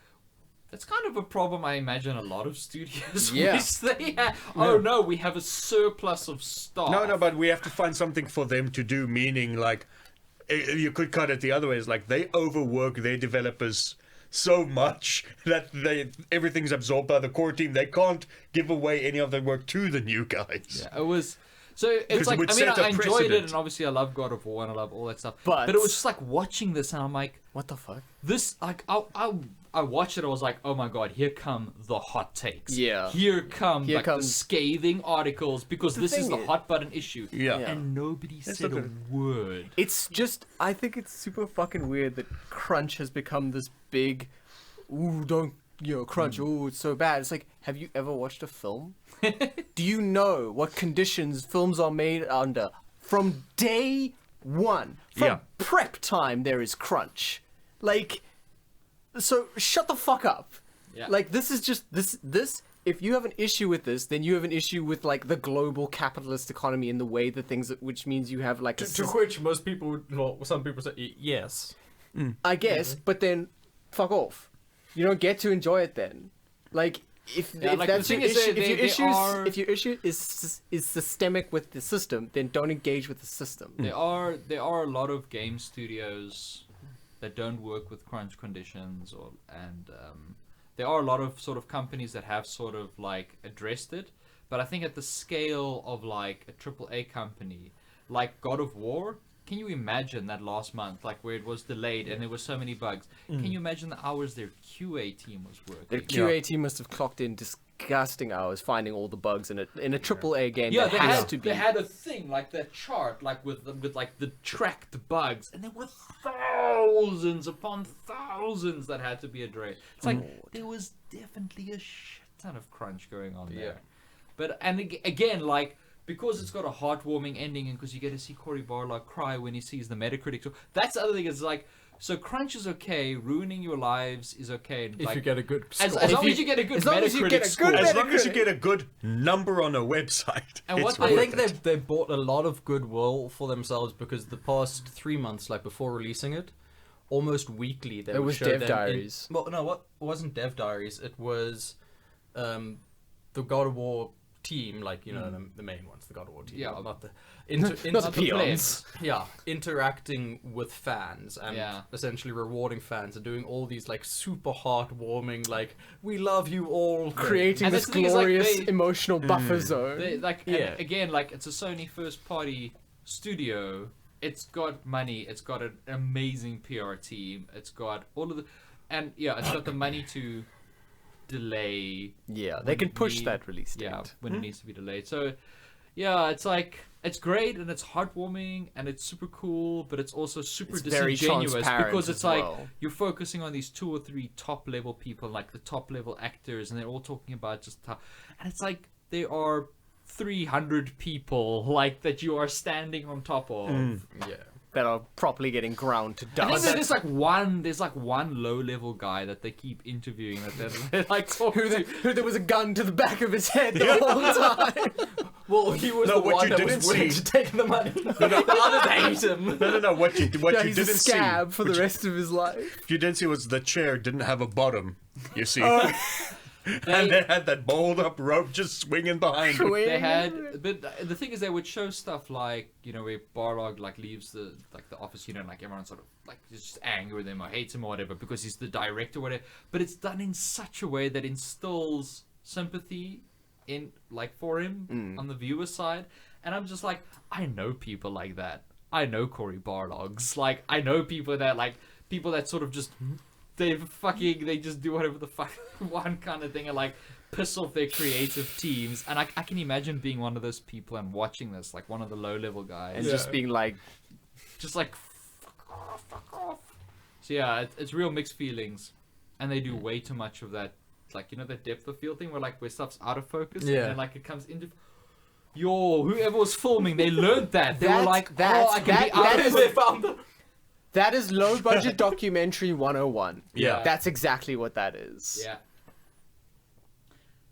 that's kind of a problem I imagine a lot of studios Yeah. wish they had. Oh no, we have a surplus of staff. No, but we have to find something for them to do, meaning like you could cut it the other way. It's like they overwork their developers so much that everything's absorbed by the core team. They can't give away any of their work to the new guys. Yeah, it was. So it's Because it like would I mean set a I enjoyed it, precedent. and obviously I love God of War and I love all that stuff. But- it was just like watching this, and I'm like, What the fuck? this like I watched it. I was like, oh my god, here come the hot takes. Yeah. Here come Here like the comes- scathing articles because this is thing the is- hot button issue. Yeah. Yeah. And nobody said not a good. word. It's just, I think it's super fucking weird that Crunch has become this big, ooh, don't, Crunch, ooh, it's so bad. It's like, have you ever watched a film? Do you know what conditions films are made under? From day one, from Yeah. prep time, there is Crunch. Like, so shut the fuck up. Yeah. Like, this is just this. If you have an issue with this, then you have an issue with like the global capitalist economy and the way that things, which means you have like To which most people, some people say yes. I guess, but then fuck off. You don't get to enjoy it then. Like, if like, that's the your thing is issue, they if your issue is systemic with the system, then don't engage with the system. There are a lot of game studios that don't work with crunch conditions, and there are a lot of sort of companies that have sort of like addressed it. But I think at the scale of like a AAA company, like God of War, can you imagine that last month, like where it was delayed and there were so many bugs? Can you imagine the hours their QA team was working? The QA team must have clocked in disgusting hours finding all the bugs in a AAA game. Yeah, that has to be. they had a thing like that chart, like with like the tracked bugs, and there were thousands upon thousands that had to be addressed. It's like there was definitely a shit ton of crunch going on there. But again, like, because it's got a heartwarming ending, and because you get to see Cory Barlog cry when he sees the Metacritic score. That's the other thing. Is like, so crunch is okay, ruining your lives is okay. If like, you get a good score. as long as you get a good as long as you Metacritic get a score. good As long as you Metacritic. get a good number on a website. And it's what I they- worth think it. they bought a lot of goodwill for themselves, because the past 3 months, like before releasing it, almost weekly they It would was show Dev them Diaries. well, no, what it wasn't Dev Diaries. It was the God of War team, like, you know, the main ones, the God of War team, Yeah. not the Not the peons. yeah, interacting with fans and Yeah. essentially rewarding fans and doing all these like super heartwarming, like, we love you all, Creating And this that's the thing is, like, glorious they- emotional buffer zone. They, like, Yeah. and again, like, it's a Sony first party studio. It's got money. It's got an amazing PR team. It's got all of the, and yeah, it's got the money to delay. Yeah, they when can it push need- that release date. Yeah, when it needs to be delayed. So, yeah, it's like, it's great and it's heartwarming and it's super cool, but it's also super It's very disingenuous transparent because as it's like well. you're focusing on these 2 or 3 top level people, like the top level actors, and they're all talking about just how, and it's like there are 300 people like that you are standing on top of. yeah. That are properly getting ground to I think dust. there's like one low level guy that they keep interviewing that they're like talking to. Who there was a gun to the back of his head the whole time. Well, he was No, the what one you that was didn't willing see- to take the money. The others hate him. No. What you Yeah, you he's a didn't see, scab for the what rest of his life. you didn't see was the chair didn't have a bottom. You see, Oh. and they had that balled up rope just swinging behind. them. They had, but the thing is, they would show stuff like, you know, where Barlog like leaves the office, you know, and like everyone sort of like is just angry with him or hates him or whatever because he's the director or whatever. But it's done in such a way that instills sympathy in like for him on the viewer side, and I'm just like, I know people like that. I know Cory Barlogs. Like, I know people that sort of just they just do whatever the fuck they want kind of thing and like piss off their creative teams. And I can imagine being one of those people and watching this, like one of the low level guys, And just being like, just like fuck off. So yeah, it's real mixed feelings, and they do way too much of that, like, you know, the depth of field thing where stuff's out of focus, Yeah. and then, like, it comes into. Whoever was filming, they learned that. They were That's- like, that's- I can that- be out that of is- they found the. that is low budget documentary 101. Yeah. That's exactly what that is. Yeah.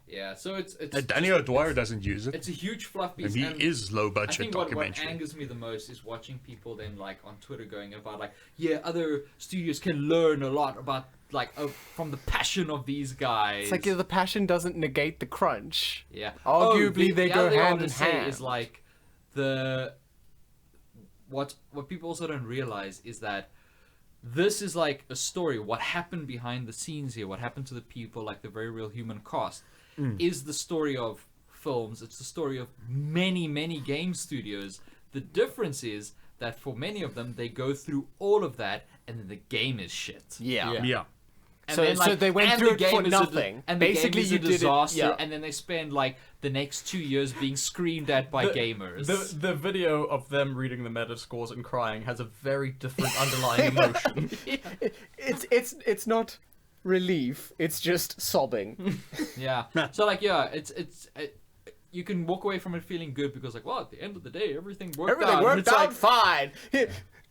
Yeah, so it's Danny O'Dwyer doesn't use it, it's a huge fluff and piece. he and is low I budget think what documentary. angers me the most is watching people then like on Twitter going about like, yeah, other studios can learn a lot about like from the passion of these guys. It's like, the passion doesn't negate the crunch. Yeah. Arguably, they the go other thing I hand wanna in say hand. Is like what people also don't realize is that this is like a story. What happened behind the scenes here? What happened to the people? Like the very real human cost is the story of films. It's the story of many game studios. The difference is that for many of them, they go through all of that, and then the game is shit. Yeah. Yeah. Yeah. And So- then, so they went and through the it game for is nothing. and Basically, the game you is a did it- disaster, yeah. and then they spend like the next 2 years being screamed at by gamers. The video of them reading the meta scores and crying has a very different underlying emotion. It's not relief. It's just sobbing. Yeah. So like, yeah, you can walk away from it feeling good because like, well, at the end of the day, everything worked Everything out. worked It's out like, fine.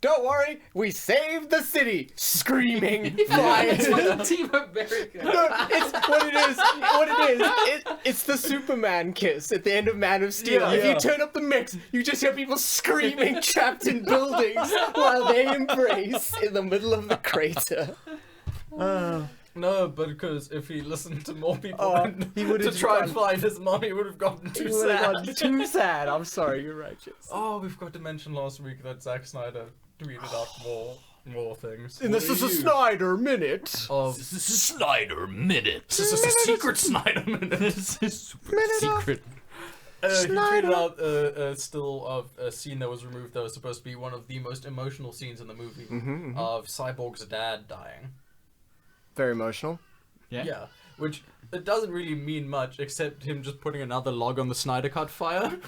Don't worry, we saved the city. Screaming. it's flying. like Team America. No, it's what it is. What it is. It's the Superman kiss at the end of Man of Steel. Yeah. If Yeah. you turn up the mix, you just hear people screaming, trapped in buildings, while they embrace in the middle of the crater. No, but because if he listened to more people Oh, and he would've to try and gone- find his mom, he would have gotten too You would've sad. gotten too sad. I'm sorry, you're righteous. Oh, we forgot to mention last week that Zack Snyder tweeted out more things. And this is a Snyder minute. Of This is Snyder Minute. this is a secret Snyder minute. This is super secret. He Snyder. tweeted out a still of a scene that was removed that was supposed to be one of the most emotional scenes in the movie of Cyborg's dad dying. Very emotional. Yeah. Which it doesn't really mean much except him just putting another log on the Snyder Cut fire.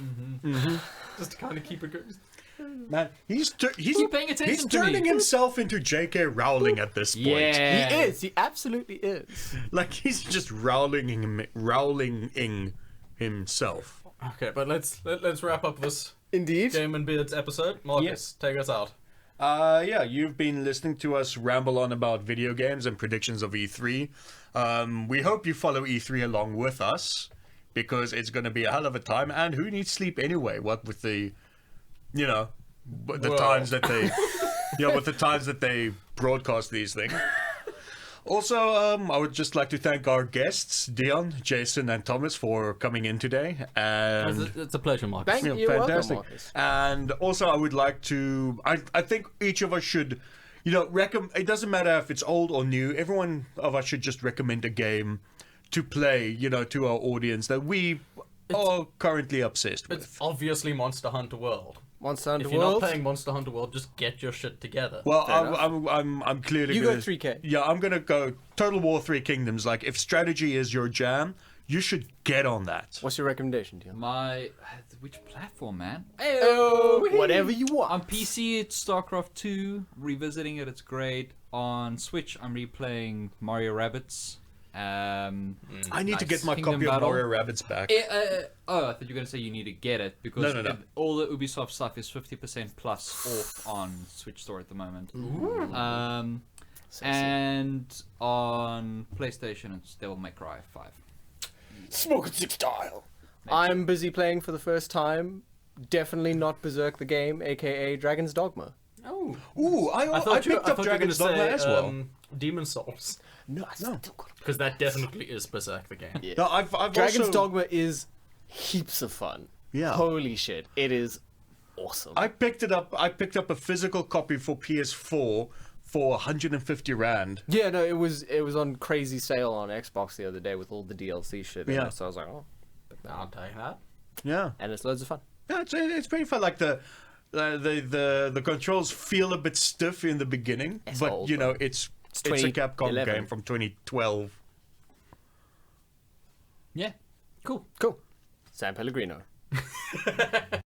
Just to kind of keep it going. Man, he's paying attention he's to me? turning himself into J.K. Rowling at this point. Yeah. He is. He absolutely is. Like he's just rowling himself. Okay, but let's wrap up this Indeed. Game and Beards episode. Marcus, take us out. Yeah, you've been listening to us ramble on about video games and predictions of E3. We hope you follow E3 along with us because it's going to be a hell of a time. And who needs sleep anyway? What with the, you know, the Whoa. times that they, with the times that they broadcast these things. Also, I would just like to thank our guests, Dion, Jason, and Thomas, for coming in today. And It's a pleasure, Marcus. Thank yeah, you. Welcome, fantastic. Marcus. And also, I would like to. I think each of us should, it doesn't matter if it's old or new. Everyone of us should just recommend a game to play, to our audience that we are currently obsessed with. It's obviously Monster Hunter World. Monster Hunter If you're not World. playing Monster Hunter World, just get your shit together. Well, Fair I'm clearly You go gonna, 3K. Yeah, I'm gonna go Total War 3 Kingdoms. Like, if strategy is your jam, you should get on that. What's your recommendation, Dion? Which platform, man? Oh, whatever you want. On PC, it's StarCraft 2. Revisiting it, it's great. On Switch, I'm replaying Mario Rabbids. I need to Nice. get my Kingdom copy of Battle. Mario Rabbids back. I thought you were going to say you need to get it because No. all the Ubisoft stuff is 50% plus off on Switch Store at the moment. And on PlayStation, it's Devil May Cry 5. Smoke and Six Style. I'm busy playing for the first time. Definitely not Berserk the game, aka Dragon's Dogma. Oh. Ooh, I picked up Dragon's Dogma as well. Demon Souls. No, I still got it. Because that definitely is Berserk the game. No, I've Dragon's also, Dogma is heaps of fun. Yeah. Holy shit, it is awesome. I picked it up. I picked up a physical copy for PS4 for 150 rand. Yeah, no, it was on crazy sale on Xbox the other day with all the DLC shit. in Yeah. it, so I was like, oh, I'll take that. Yeah, and it's loads of fun. yeah, it's pretty fun. Like the controls feel a bit stiff in the beginning, It's but old, it's a Capcom 2011. game from 2012. Yeah. Cool. San Pellegrino.